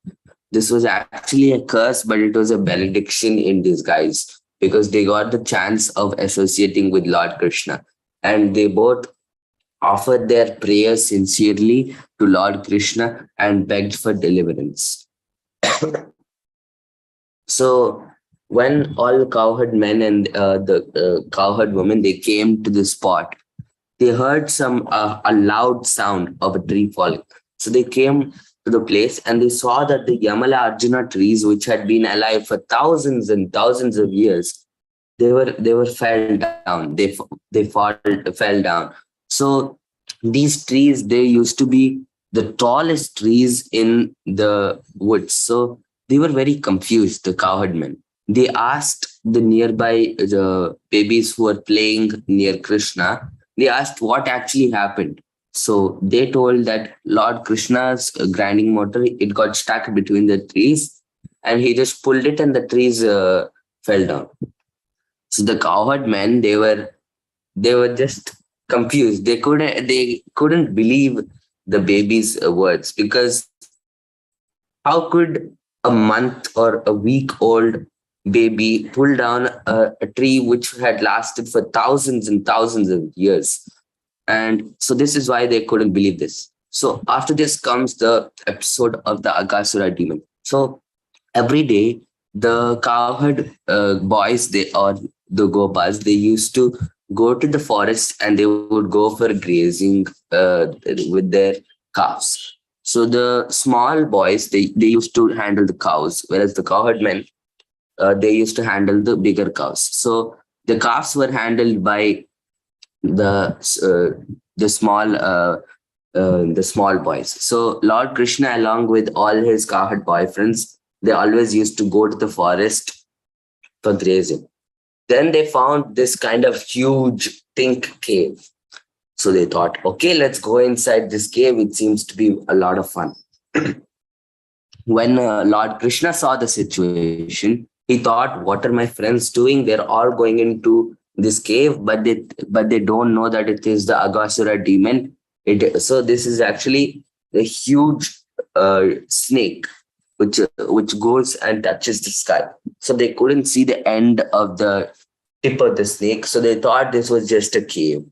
This was actually a curse, but it was a benediction in disguise because they got the chance of associating with Lord Krishna. And they both offered their prayers sincerely to Lord Krishna and begged for deliverance. So when all the cowherd men and the cowherd women, they came to the spot, they heard a loud sound of a tree falling. So they came to the place and they saw that the Yamala Arjuna trees, which had been alive for thousands and thousands of years, they were fell down. They fell down. So these trees, they used to be the tallest trees in the woods. So they were very confused, the cowherd men. they asked the nearby babies who were playing near Krishna, they asked what actually happened. So they told that Lord Krishna's grinding motor, it got stuck between the trees, and he just pulled it and the trees fell down. So the cowherd men, they were just confused. They couldn't believe the baby's words, because how could a month or a week old baby pull down a tree which had lasted for thousands and thousands of years? And so this is why they couldn't believe this. So after this comes the episode of the Agassura Demon. So every day the cowherd boys, they or the Gopals, they used to go to the forest and they would go for grazing with their calves. So the small boys, they used to handle the cows, whereas the cowherd men, they used to handle the bigger cows. So the calves were handled by the the small the small boys. So Lord Krishna, along with all his cowherd boyfriends, they always used to go to the forest for grazing. Then they found this kind of huge think cave. So they thought, okay, let's go inside this cave. It seems to be a lot of fun. When Lord Krishna saw the situation, he thought, what are my friends doing? They're all going into this cave, but they don't know that it is the Agassura demon. So this is actually a huge snake which goes and touches the sky. So they couldn't see the end of the tip of the snake. So they thought this was just a cave.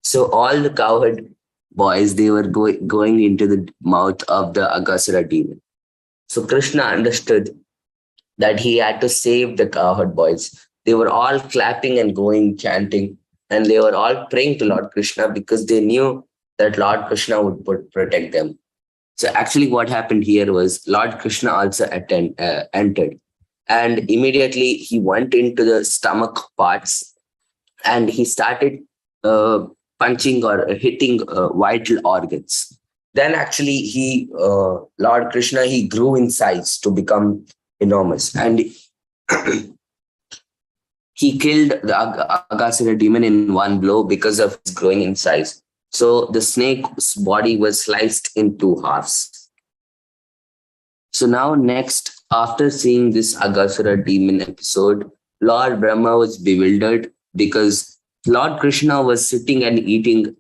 So all the cowherd boys, they were going into the mouth of the Agassura demon. So Krishna understood that he had to save the cowherd boys. They were all clapping and going chanting, and they were all praying to Lord Krishna because they knew that Lord Krishna would protect them. So actually what happened here was Lord Krishna also entered, and immediately he went into the stomach parts and he started punching or hitting vital organs. Then actually Lord Krishna, he grew in size to become enormous, and he killed the Agassura demon in one blow because of his growing in size. So the snake's body was sliced in two halves. So now next, after seeing this Agassura demon episode, Lord Brahma was bewildered because Lord Krishna was sitting and eating,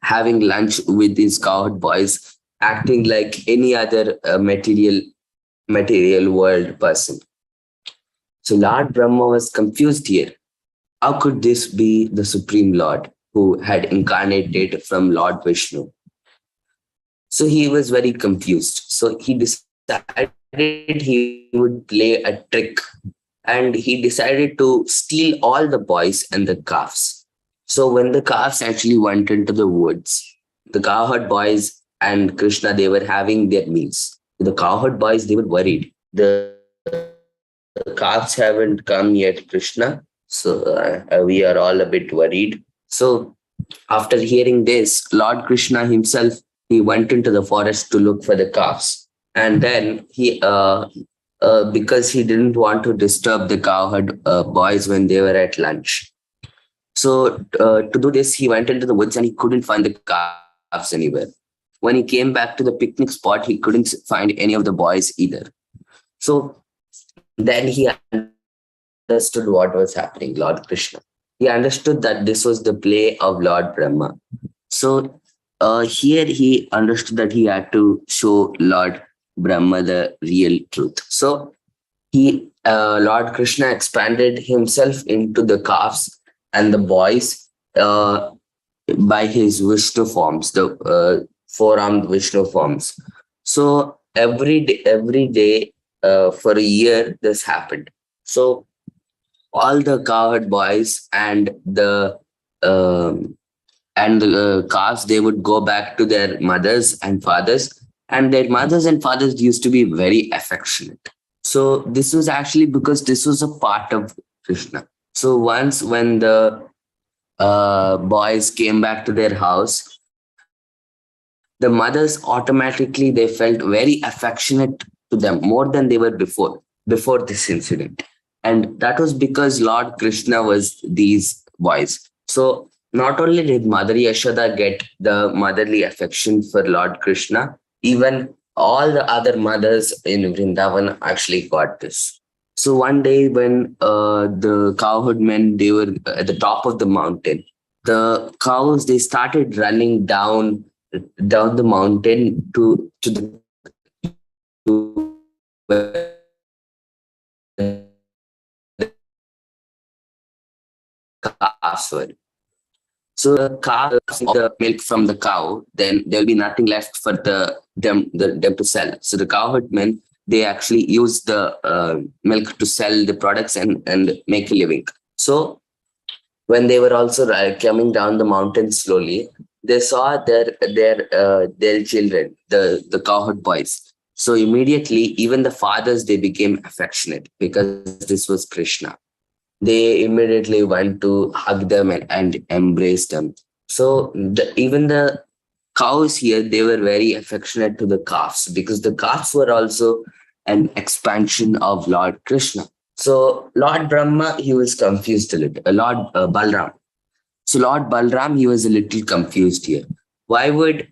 having lunch with his cowherd boys, acting like any other material world person. So Lord Brahma was confused here. How could this be the Supreme Lord who had incarnated from Lord Vishnu? So he was very confused. So he decided he would play a trick, and he decided to steal all the boys and the calves. So when the calves actually went into the woods, the cowherd boys and Krishna, they were having their meals. The cowherd boys, they were worried. The calves haven't come yet, Krishna. So we are all a bit worried. So after hearing this, Lord Krishna himself, he went into the forest to look for the calves. And then he, because he didn't want to disturb the cowherd boys when they were at lunch. So to do this, he went into the woods and he couldn't find the calves anywhere. When he came back to the picnic spot, he couldn't find any of the boys either. So then he understood what was happening, Lord Krishna. He understood that this was the play of Lord Brahma. So here he understood that he had to show Lord Brahma the real truth. So Lord Krishna expanded himself into the calves and the boys by his Vishnu forms, the four-armed Vishnu forms. So every day for a year, this happened. So all the cowherd boys and the calves, they would go back to their mothers and fathers, and their mothers and fathers used to be very affectionate. So this was actually because this was a part of Krishna. So once when the boys came back to their house, the mothers automatically, they felt very affectionate to them more than they were before. before this incident. And that was because Lord Krishna was these boys. So not only did Mother Yashoda get the motherly affection for Lord Krishna, even all the other mothers in Vrindavan actually got this. So one day when the cowherd men, they were at the top of the mountain, the cows, they started running down the mountain to the where calves were. So the cow the milk from the cow, then there'll be nothing left for them to sell. So the cowherd men, they actually use the milk to sell the products and make a living. So when they were also coming down the mountain slowly, they saw their children, the cowherd boys. So immediately, even the fathers, they became affectionate because this was Krishna. They immediately went to hug them and embrace them. So even the cows here, they were very affectionate to the calves because the calves were also an expansion of Lord Krishna. So Lord Brahma, he was confused a little. Lord Balram. So Lord Balram, he was a little confused here. Why would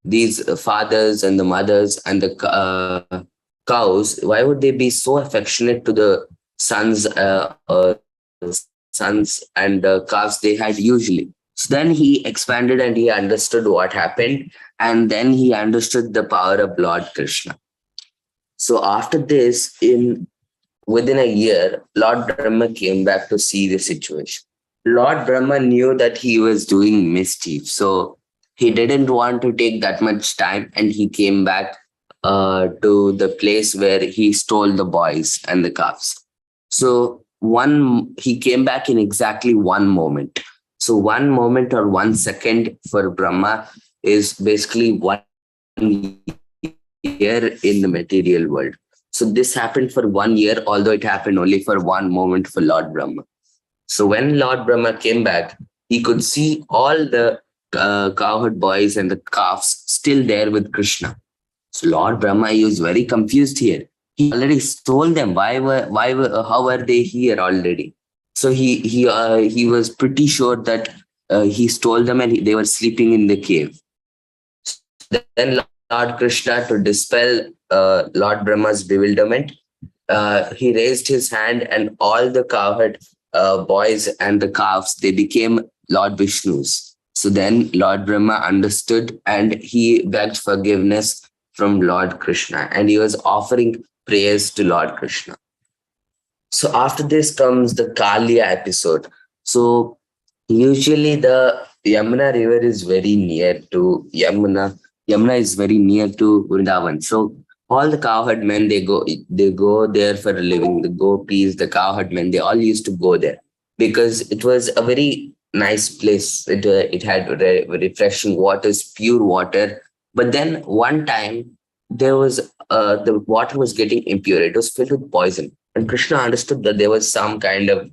these fathers and the mothers and the cows, why would they be so affectionate to the sons and the calves they had usually? So then he expanded and he understood what happened, and then he understood the power of Lord Krishna. So after this, within a year, Lord Brahma came back to see the situation. Lord Brahma knew that he was doing mischief, so he didn't want to take that much time, and he came back to the place where he stole the boys and the calves. So he came back in exactly one moment. So 1 moment or 1 second for Brahma is basically 1 year in the material world. So this happened for 1 year, although it happened only for 1 moment for Lord Brahma. So when Lord Brahma came back, he could see all the cowherd boys and the calves still there with Krishna. So Lord Brahma, he was very confused here. He already stole them. How were they here already? So he was pretty sure that he stole them and they were sleeping in the cave. So then Lord Krishna, to dispel Lord Brahma's bewilderment, he raised his hand, and all the cowherd boys and the calves, they became Lord Vishnu's. So then Lord Brahma understood and he begged forgiveness from Lord Krishna, and he was offering prayers to Lord Krishna. So after this comes the Kalia episode. So usually the Yamuna river is very near to Yamuna. Yamuna is very near to Vrindavan. So all the cowherd men, they go there for a living. The gopis, the cowherd men, they all used to go there because it was a very nice place. It had refreshing waters, pure water. But then one time there was the water was getting impure. It was filled with poison, and Krishna understood that there was some kind of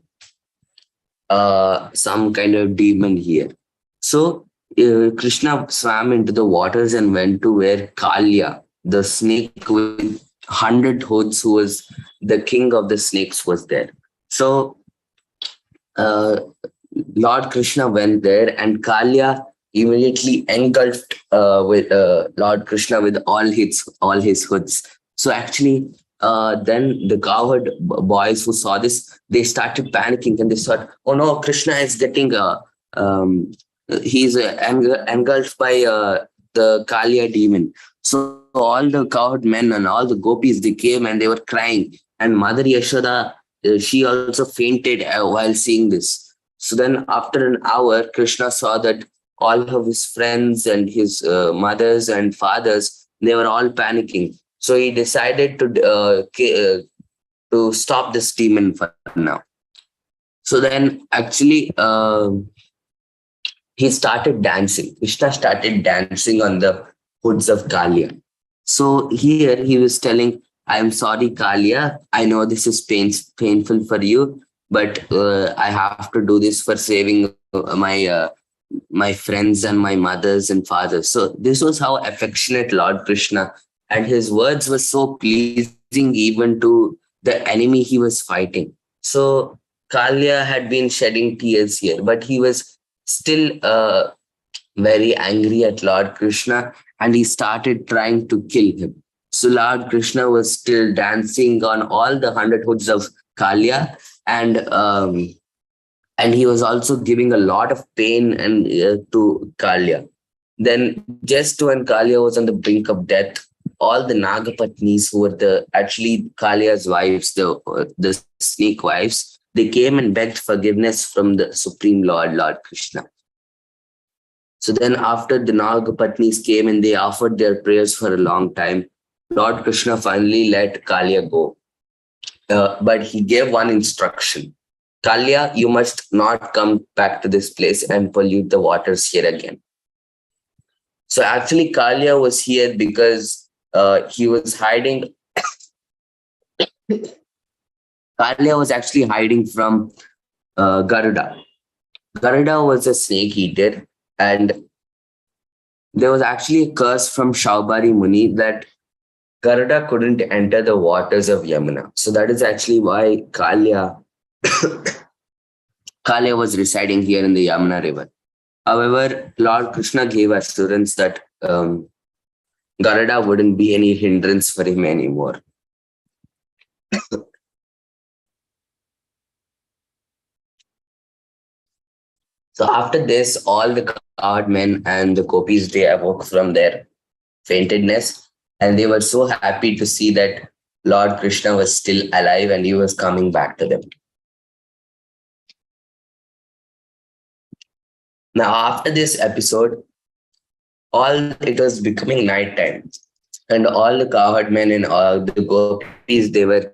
demon here. So Krishna swam into the waters and went to where Kalya, the snake with 100 hoods, who was the king of the snakes, was there. So Lord Krishna went there, and Kalya immediately engulfed with Lord Krishna with all his hoods. So actually, then the cowherd boys who saw this, they started panicking and they thought, "Oh no, Krishna is getting he's engulfed by the Kalya demon." So all the cowherd men and all the gopis, they came and they were crying. And Mother Yashoda, she also fainted while seeing this. So then after an hour, Krishna saw that all of his friends and his mothers and fathers, they were all panicking. So he decided to stop this demon for now. So then actually he started dancing. Krishna started dancing on the hoods of Kalya. So here he was telling, "I am sorry, Kalya. I know this is painful for you, but I have to do this for saving my friends and my mothers and fathers." So this was how affectionate Lord Krishna, and his words were so pleasing even to the enemy he was fighting. So Kalya had been shedding tears here, but he was still very angry at Lord Krishna, and he started trying to kill him. So Lord Krishna was still dancing on all the 100 hoods of Kalya, and he was also giving a lot of pain and to Kalya. Then, just when Kalya was on the brink of death, all the Nagapatnis, who were actually Kalya's wives, the snake wives, they came and begged forgiveness from the Supreme Lord, Lord Krishna. So then, after the Nagapatnis came and they offered their prayers for a long time, Lord Krishna finally let Kalya go. But he gave one instruction: Kalya, you must not come back to this place and pollute the waters here again. So actually, Kalya was here because he was hiding. Kalya was actually hiding from Garuda. Garuda was a snake eater, and there was actually a curse from Shaubari Muni that Garuda couldn't enter the waters of Yamuna. So that is actually why Kalya was residing here in the Yamuna river. However, Lord Krishna gave assurance that Garuda wouldn't be any hindrance for him anymore. So after this, all the cowherd men and the gopis, they awoke from their faintedness, and they were so happy to see that Lord Krishna was still alive and he was coming back to them. Now, after this episode, it was becoming night time, and all the cowherd men and all the gopis, they were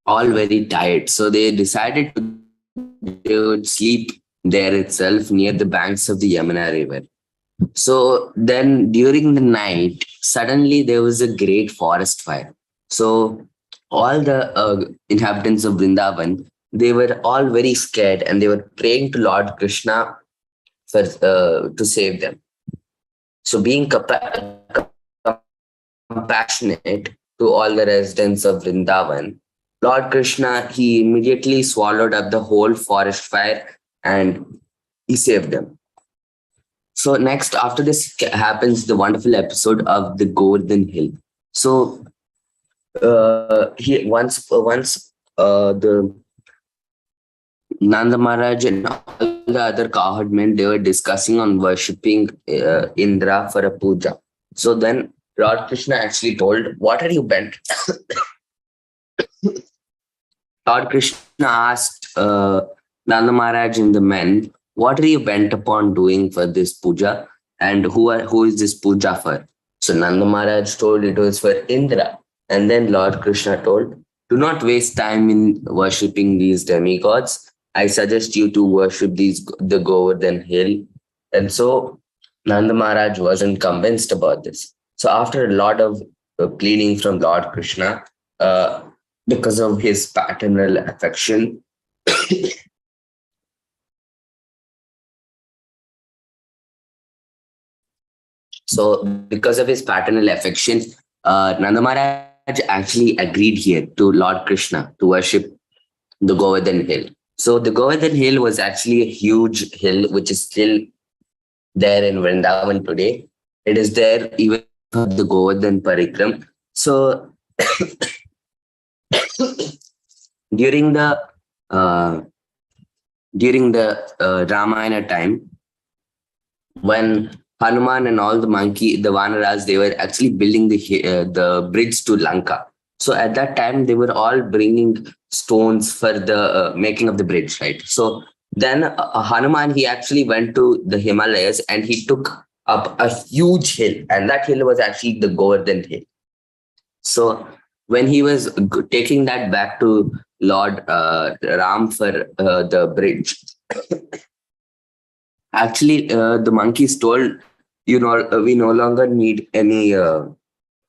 all very tired. So they decided they would sleep there itself near the banks of the Yamuna river. So then during the night, suddenly there was a great forest fire. So all the inhabitants of Vrindavan, they were all very scared, and they were praying to Lord Krishna for to save them. So being compassionate to all the residents of Vrindavan, Lord Krishna, he immediately swallowed up the whole forest fire and he saved them. So next, after this happens the wonderful episode of the Govardhan Hill. So the Nanda Maharaj and all the other cowherd men, they were discussing on worshipping Indra for a puja. So then Lord Krishna actually told, "What are you bent?" Lord Krishna asked Nanda Maharaj and the men, "What are you bent upon doing for this puja? And who is this puja for?" So Nanda Maharaj told it was for Indra. And then Lord Krishna told, "Do not waste time in worshipping these demigods. I suggest you to worship the Govardhan Hill." And so Nanda Maharaj wasn't convinced about this. So after a lot of pleading from Lord Krishna, because of his paternal affection, Nanda Maharaj actually agreed here to Lord Krishna to worship the Govardhan Hill. So the Govardhan Hill was actually a huge hill which is still there in Vrindavan today. It is there even for the Govardhan Parikram. So during the Ramayana time, when Hanuman and all the Vanaras, they were actually building the bridge to Lanka. So at that time, they were all bringing stones for the making of the bridge, right? So then Hanuman, he actually went to the Himalayas and he took up a huge hill, and that hill was actually the Govardhan Hill. So when he was taking that back to Lord Ram for the bridge, actually the monkeys told, we no longer need any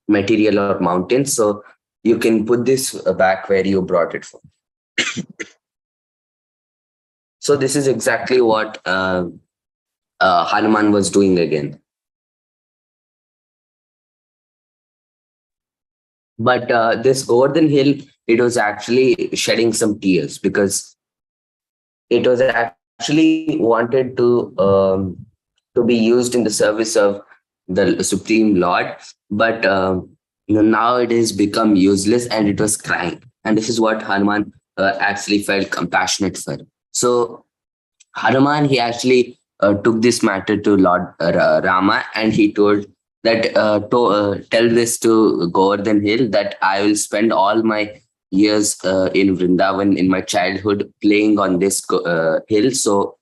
material or mountains, so you can put this back where you brought it from. So this is exactly what Hanuman was doing again. But this Govardhan Hill, it was actually shedding some tears because it was actually wanted to be used in the service of the Supreme Lord, but now it has become useless and it was crying. And this is what Hanuman actually felt compassionate for. So Hanuman, he actually took this matter to Lord Rama, and he told that tell this to Govardhan Hill that I will spend all my years in Vrindavan in my childhood playing on this hill. So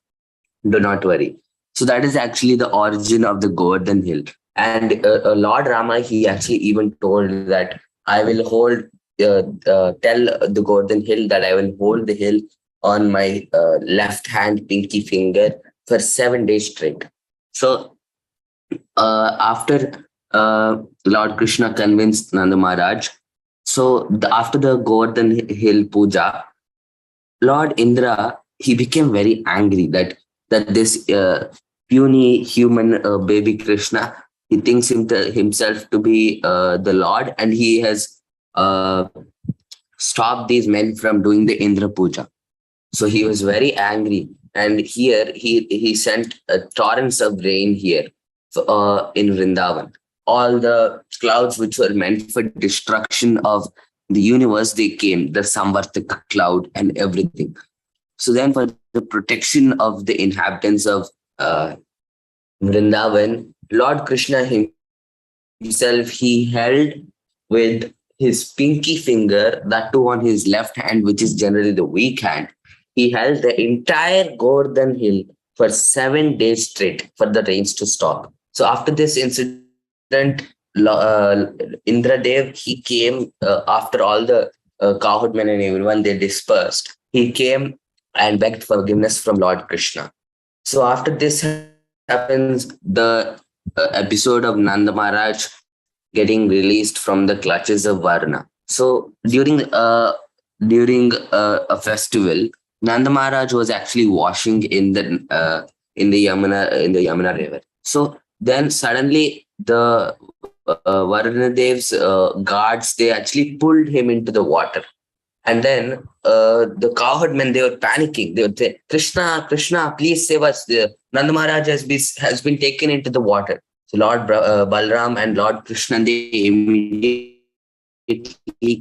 do not worry. So that is actually the origin of the Govardhan Hill. And Lord Rama, he actually even told that I will tell the Govardhan Hill that I will hold the hill on my left hand pinky finger for 7 days straight. So after Lord Krishna convinced Nanda Maharaj, so after the Govardhan Hill puja, Lord Indra, he became very angry that this puny human baby Krishna, he thinks himself to be the Lord, and he has uh, stopped these men from doing the Indra puja. So he was very angry, and here he sent torrents of rain here in Vrindavan. All the clouds which were meant for destruction of the universe, they came, the Samvartaka cloud and everything. So then, for the protection of the inhabitants of uh, Vrindavan, Lord Krishna himself, he held with his pinky finger, that too on his left hand, which is generally the weak hand, he held the entire Govardhan Hill for 7 days straight for the rains to stop. So after this incident, Indradev, he came after all the cowherdmen and everyone, they dispersed. He came and begged forgiveness from Lord Krishna. So after this happens, the episode of Nanda Maharaj getting released from the clutches of Varna. So during a festival, Nanda Maharaj was actually washing in the Yamuna river. So then suddenly the Varna Dev's guards, they actually pulled him into the water. And then the cowherdmen, they were panicking. They would say, Krishna, Krishna, please save us. Nanda Maharaj has been taken into the water. So Lord Balram and Lord Krishna, they immediately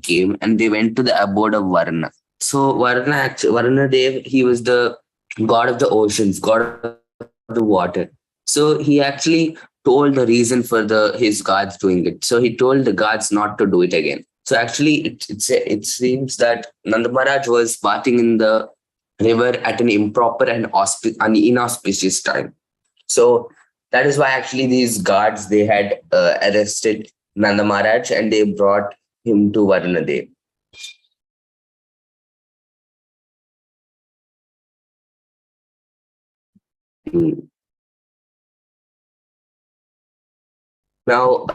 came and they went to the abode of Varna. So Varna Dev, he was the god of the oceans, god of the water. So he actually told the reason for his gods doing it. So he told the gods not to do it again. So actually, it seems that Nanda Maharaj was bathing in the river at an improper and an inauspicious time. So that is why actually these guards, they had arrested Nanda Maharaj and they brought him to Varnadev. Mm. Now,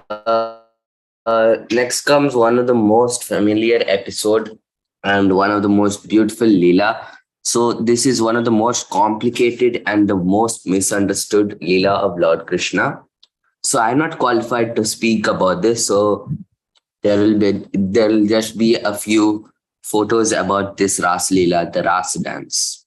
next comes one of the most familiar episode and one of the most beautiful Leela. So this is one of the most complicated and the most misunderstood Leela of Lord Krishna. So I'm not qualified to speak about this. So there will just be a few photos about this Ras Leela, the Ras dance.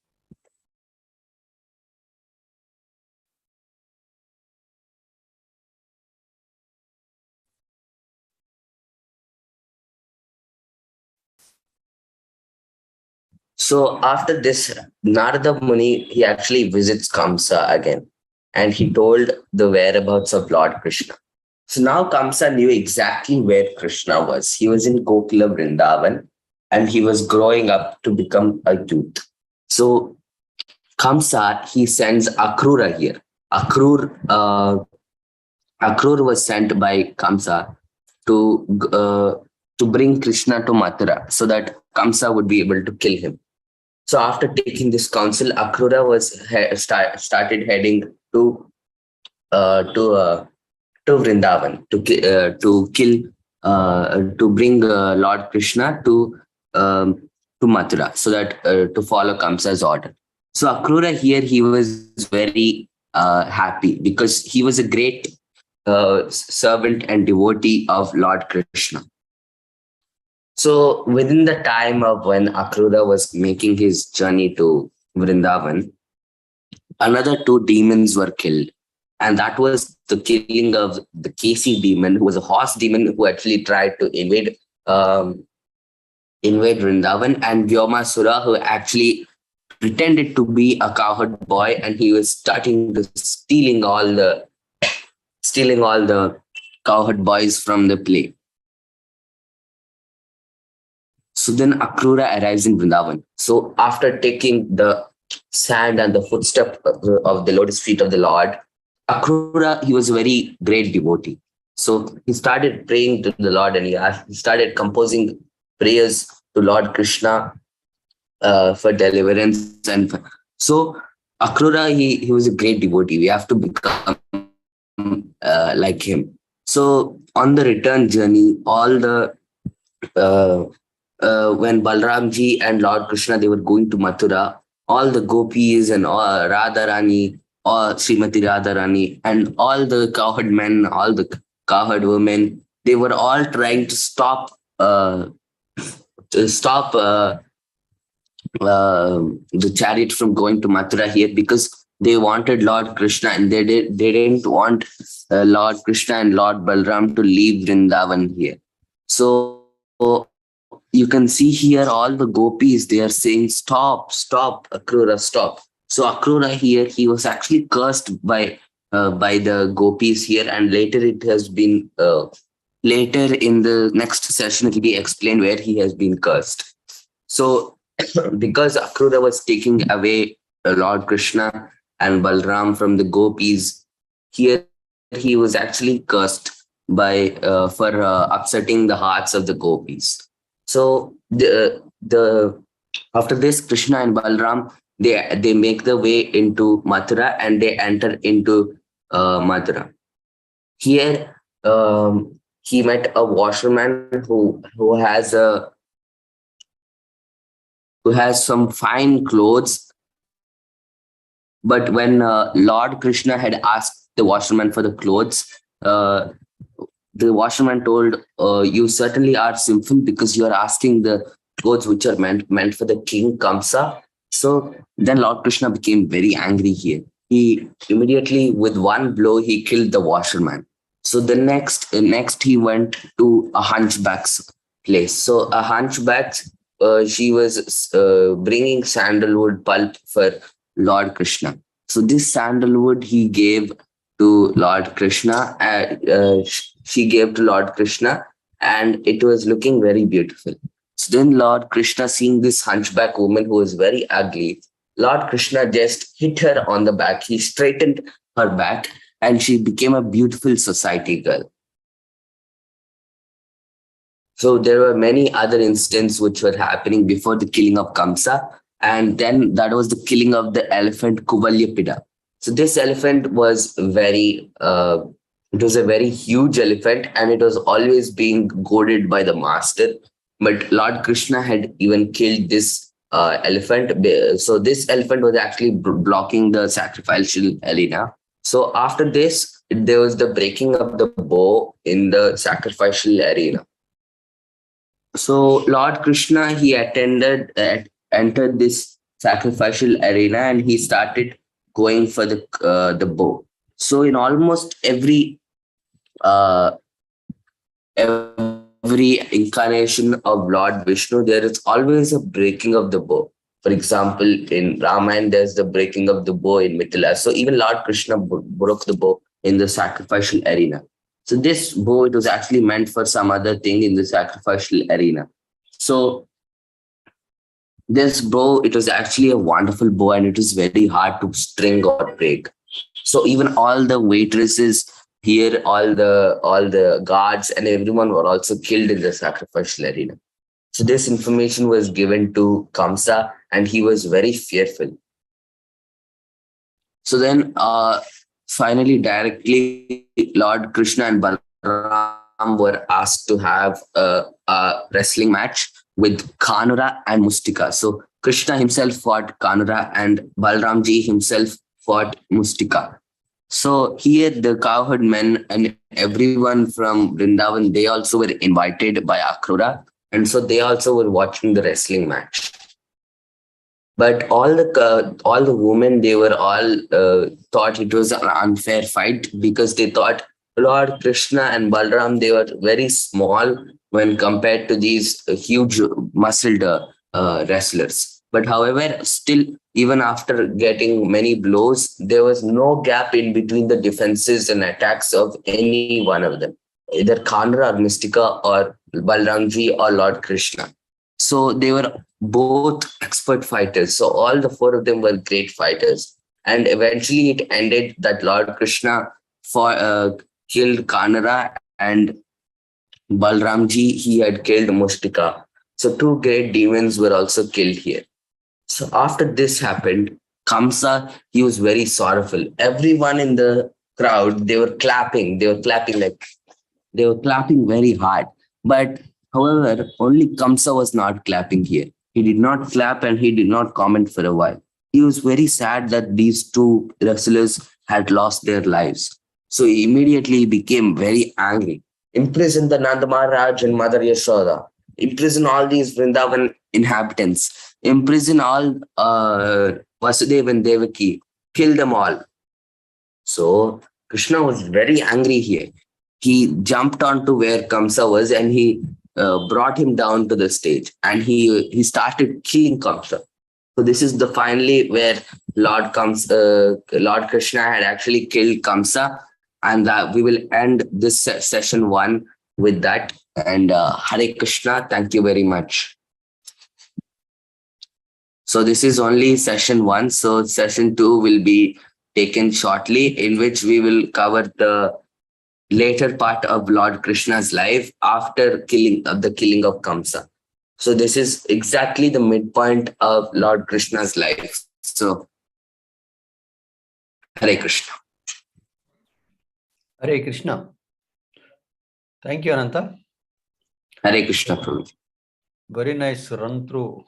So after this, Narada Muni, he actually visits Kamsa again, and he told the whereabouts of Lord Krishna. So now Kamsa knew exactly where Krishna was. He was in Gokula Vrindavan, and he was growing up to become a youth. So Kamsa, he sends Akrura here. Akrur, uh, Akrur was sent by Kamsa to bring Krishna to Mathura so that Kamsa would be able to kill him. So after taking this counsel, Akrura started heading to uh, to uh, to Vrindavan to kill to bring Lord Krishna to Mathura so that to follow Kamsa's order. So Akrura here, he was very happy because he was a great servant and devotee of Lord Krishna. So within the time of when Akrura was making his journey to Vrindavan, another two demons were killed. And that was the killing of the Kesi demon, who was a horse demon who actually tried to um, invade Vrindavan, and Vyomasura, who actually pretended to be a cowherd boy, and he was starting to stealing all the cowherd boys from the play. So then Akrura arrives in Vrindavan. So after taking the sand and the footstep of the lotus feet of the Lord, Akrura, he was a very great devotee. So he started praying to the Lord, and he started composing prayers to Lord Krishna for deliverance. So Akrura, he was a great devotee. We have to become like him. So on the return journey, all the uh, when Balramji and Lord Krishna, they were going to Mathura, all the gopis and all Radharani, or Srimati Radharani, and all the cowherd men, all the cowherd women, they were all trying to stop the chariot from going to Mathura here, because they wanted Lord Krishna, and they didn't want Lord Krishna and Lord Balram to leave Vrindavan here. So you can see here all the gopis, they are saying, stop, stop, Akrura, stop. So Akrura here, he was actually cursed by the gopis here, and later it has been later in the next session it will be explained where he has been cursed. So because Akrura was taking away Lord Krishna and Balram from the gopis, here he was actually cursed by for upsetting the hearts of the gopis. So the after this, Krishna and Balram, they make the way into Mathura, and they enter into Mathura. Here he met a washerman who has some fine clothes. But when Lord Krishna had asked the washerman for the clothes, uh, the washerman told, "You certainly are sinful, because you are asking the clothes which are meant for the king Kamsa." So then Lord Krishna became very angry here. He immediately, with one blow, he killed the washerman. So the next he went to a hunchback's place. So a hunchback, she was bringing sandalwood pulp for Lord Krishna. So this sandalwood he gave to Lord Krishna. She gave to Lord Krishna, and it was looking very beautiful. So then Lord Krishna, seeing this hunchback woman who was very ugly, Lord Krishna just hit her on the back. He straightened her back, and she became a beautiful society girl. So there were many other instances which were happening before the killing of Kamsa. And then that was the killing of the elephant Kuvalipida. So this elephant was it was a very huge elephant, and it was always being goaded by the master. But Lord Krishna had even killed this elephant. So this elephant was actually blocking the sacrificial arena. So after this, there was the breaking of the bow in the sacrificial arena. So Lord Krishna, he entered this sacrificial arena, and he started going for the bow. So in almost uh, every incarnation of Lord Vishnu, there is always a breaking of the bow. For example, in Ramayana, there's the breaking of the bow in Mithila. So even Lord Krishna broke the bow in the sacrificial arena. So this bow, it was actually meant for some other thing in the sacrificial arena. So this bow, it was actually a wonderful bow, and it was very hard to string or break. So even all the waitresses here, all the guards and everyone were also killed in the sacrificial arena. So this information was given to Kamsa, and he was very fearful. So then finally, directly, Lord Krishna and Balram were asked to have a wrestling match with Kanora and Mustika. So Krishna himself fought Kanora, and Balramji himself fought Mustika. So here the cowherd men and everyone from Vrindavan, they also were invited by Akrura. and so they also were watching the wrestling match. But all the women, they were all thought it was an unfair fight because they thought Lord Krishna and Balram, they were very small when compared to these huge muscled wrestlers. But however, still, even after getting many blows, there was no gap in between the defenses and attacks of any one of them, either Kanora or Mustika or Balramji or Lord Krishna. So they were both expert fighters. So all the four of them were great fighters. And eventually it ended that Lord Krishna killed Kanara, and Balramji, he had killed Mustika. So two great demons were also killed here. So after this happened, Kamsa, he was very sorrowful. Everyone in the crowd, they were clapping. They were clapping very hard. But however, only Kamsa was not clapping here. He did not clap and he did not comment for a while. He was very sad that these two wrestlers had lost their lives. So he immediately became very angry. Imprison the Nanda Maharaj and Mother Yashoda. Imprison all these Vrindavan inhabitants. Imprison all Vasadev and Devaki. Kill them all. So Krishna was very angry here. He jumped onto where Kamsa was and he brought him down to the stage, and he started killing Kamsa. So this is the finally where Lord Krishna had actually killed Kamsa, and we will end this session 1 with that. And Hare Krishna, thank you very much. So this is only session 1. So session 2 will be taken shortly, in which we will cover the later part of Lord Krishna's life after the killing of Kamsa. So this is exactly the midpoint of Lord Krishna's life. So Hare Krishna. Hare Krishna. Thank you, Ananta. Hare Krishna, Prabhuji. Very nice run through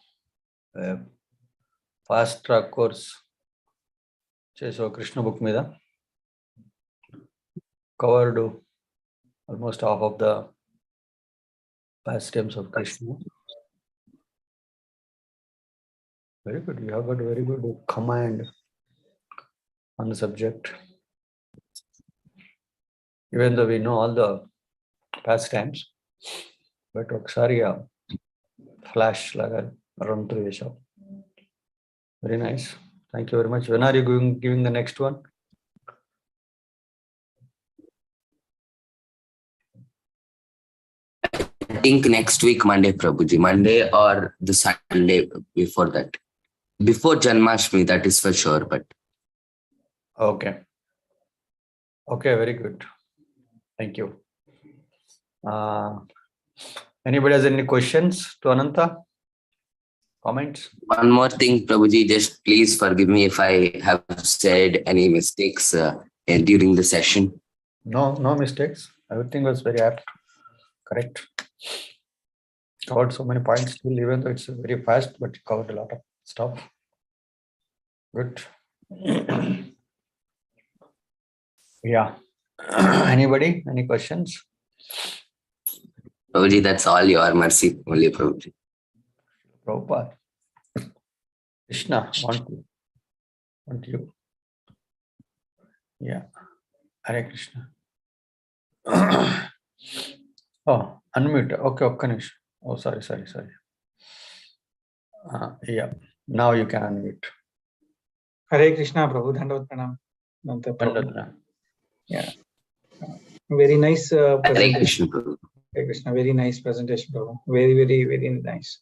fast track course. So Krishna book mida covered almost half of the pastimes of Krishna. Very good. You have got very good command on the subject. Even though we know all the pastimes, but ఒకసారి flash laga run through yourself. Very nice. Thank you very much. When are you giving the next one? I think next week, Monday, Prabhuji. Monday or the Sunday before that. Before Janmashtami, that is for sure. But Okay. Okay, very good. Thank you. Anybody has any questions to Ananta? Comments? one more thing, Prabhuji, just please forgive me if I have said any mistakes during the session. No mistakes. Everything was very apt. Correct. Covered so many points still, even though it's very fast, but covered a lot of stuff. Good. Yeah. Anybody? Any questions? Prabhuji, that's all your mercy, only Prabhuji. Prabhupada. Krishna, want you. Yeah. Hare Krishna. Oh, unmute. Okay, Kanish. Oh, sorry. Yeah. Now you can unmute. Hare Krishna, Prabhu. Dandavat pranam. Pandadana. Yeah. Very nice Hare presentation. Krishna, Prabhu. Hare Krishna. Very nice presentation, Prabhu. Very nice.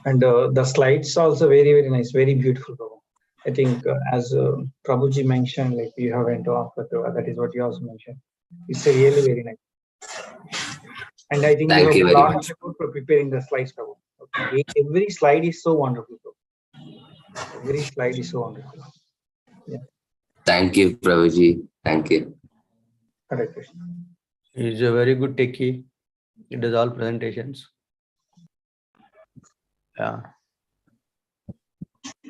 And the slides also very nice. Very beautiful, Prabhu. I think as Prabhuji mentioned, like you have went off, but that is what you also mentioned. It's really very nice. And I think Thank you you have a very lot much. of effort for preparing the slides, Prabhu. Okay. Every slide is so wonderful, Prabhu. Every slide is so wonderful. Yeah. Thank you, Prabhuji. Thank you. Hare Krishna. He's a very good techie. He does all presentations. Yeah.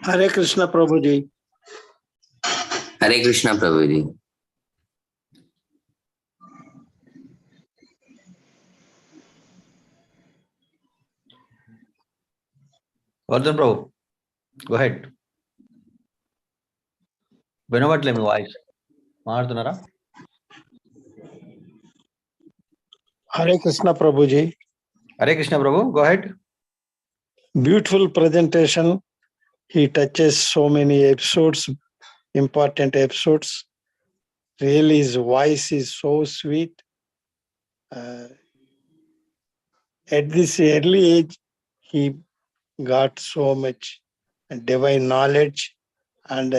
Hare Krishna, Prabhuji. Hare Krishna, Prabhuji. Gordon Prabhu, go ahead. వినవట్లే మీ voice మాట్లాడుతున్నారా? Hare Krishna Prabhuji. Hare Krishna Prabhu, go ahead. Beautiful presentation. He touches so many episodes, important episodes. Really, his voice is so sweet. At this early age, he got so much divine knowledge, and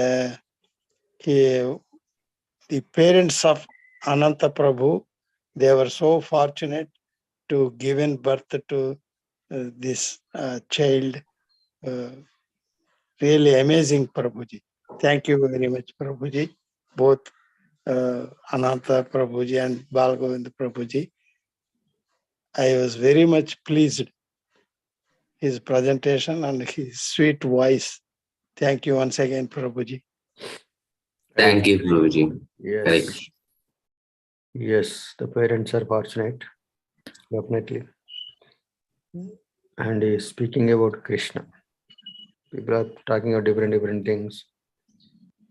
the parents of Ananta Prabhu, they were so fortunate to given birth to this child. Really amazing, Prabhuji. Thank you very much, Prabhuji. Both Ananta Prabhuji and Balgovind Prabhuji. I was very much pleased his presentation and his sweet voice. Thank you once again, Prabhuji. Thank you, Prabhuji. Hare Yes, Krishna. yes, the parents are fortunate, definitely. And he is speaking about Krishna. People are talking about different things,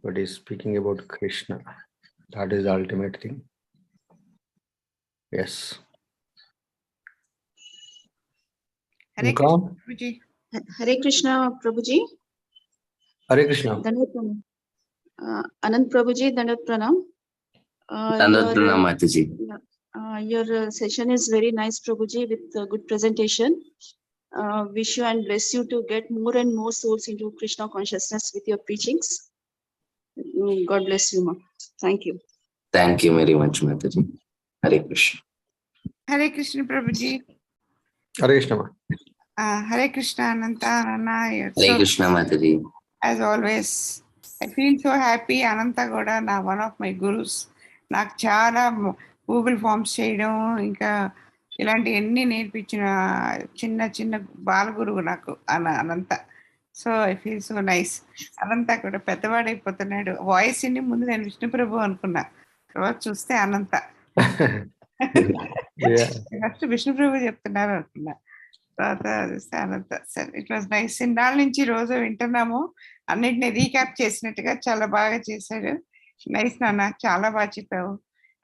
but he is speaking about Krishna. That is the ultimate thing. Yes. Hare Inka? Krishna, Prabhuji. Hare Krishna, Prabhuji. Hare Krishna. Dandavat Pranam. Anand Prabhuji, Dandavat Pranam. Dandavat Pranam, Mataji. Your session is very nice, Prabhuji, with good presentation. Wish you and bless you to get more and more souls into Krishna consciousness with your preachings. God bless you, ma. Thank you. Thank you very much, Mataji. Hare Krishna. Hare Krishna, Prabhuji. Hare Krishna. Ma. Hare Krishna, Ananta, Anna. Hare Krishna, Mataji. As always, I feel so happy. Ananta Goda, one of my gurus. నాకు చాలా Google forms చేయడం, ఇంకా ఇలాంటి ఎన్ని నేర్పించిన చిన్న చిన్న బాలగురువు నాకు Anantha. So I feel so nice. Anantha కూడా పెద్దవాడైపోతున్నాడు. వాయిస్ ని ముందు నేను విష్ణుప్రభు అనుకున్నా, తర్వాత చూస్తే అనంత. ఫస్ట్ విష్ణుప్రభు చెప్తున్నారు అనుకున్నా, తర్వాత చూస్తే అనంత. సరే, ఇట్ వాజ్ నైస్. ఇన్నాళ్ళ నుంచి రోజు వింటున్నాము, అన్నిటిని రీక్యాప్ చేసినట్టుగా చాలా బాగా చేశాడు. నైస్ నాన్న, చాలా బాగా చెప్పావు.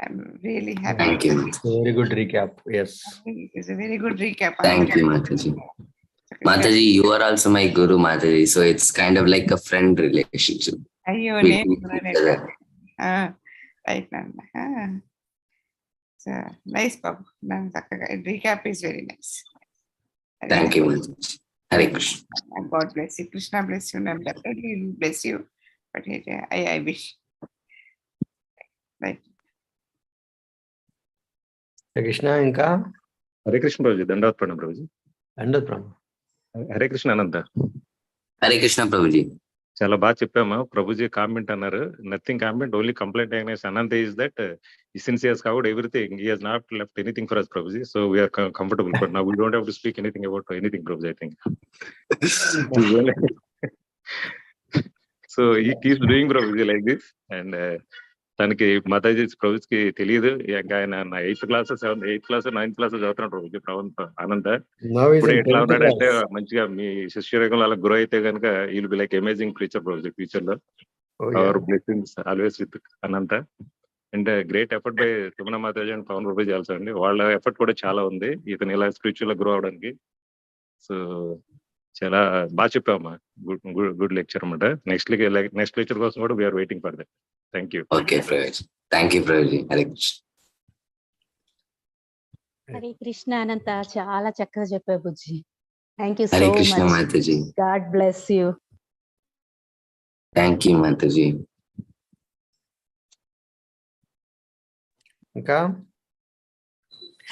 I'm really happy. Thank you. Very good recap. Yes. It's a very good recap. Thank you, Mataji. Mataji, you are also my guru, Mataji. So it's kind of like a friend relationship. అయ్యో, We నేను meet each other. Right నాన్న. Nice బాబు, నన్ను చక్కగా recap is very nice. Thank you, Mataji. Hare Krishna. God bless you. Krishna bless you. I'm definitely bless you. But I wish. Right. Hare Krishna. Inka? Hare Krishna Prabhuji. దండవత్ ప్రణం Prabhuji. Dandavat Pranam. Hare Krishna Anantha. Hare Krishna, Prabhuji. చాలా బాగా చెప్పాము. Prabhuji comment అన్నారు, nothing comment, only complaint against Anantha is that since he has covered everything, he has not left anything for us, Prabhuji. So we are comfortable. But now we don't have to speak anything about anything, Prabhuji, I think. So he keeps doing, Prabhuji, like this. And తనకి మాతాజీ ప్రభుకి తెలియదు. ఇంకా ఆయన 8th class 9th class చదువుతున్నాడు ప్రభుజీ. అనంత ఇప్పుడు ఎట్లా ఉన్నాడంటే, మంచిగా మీ శిష్యరేఖలు అలా గ్రో అయితే కనుక will be like amazing future Prabhuji. Future లో our blessings always with Ananta. And great effort by Tirumala Mataji and Pavan Prabhuji also అండి. వాళ్ళ ఎఫర్ట్ కూడా చాలా ఉంది ఇతను ఇలా స్పిరిచువల్ గా గ్రో అవడానికి. సో చాలా బాగా చెప్పామా. గుడ్ లెక్చర్ అన్నమాట. నెక్స్ట్ లెక్చర్ కోసం కూడా we are waiting for that. Thank you. Okay, Prabhuji. Thank you, Prabhuji. Hare Krishna. Hare Krishna Anantha, చాలా చక్కగా చెప్పావు బుజ్జి. Thank you Hare so Krishna, మచ్. Mataji. God bless you. Thank you, Mataji. Inka?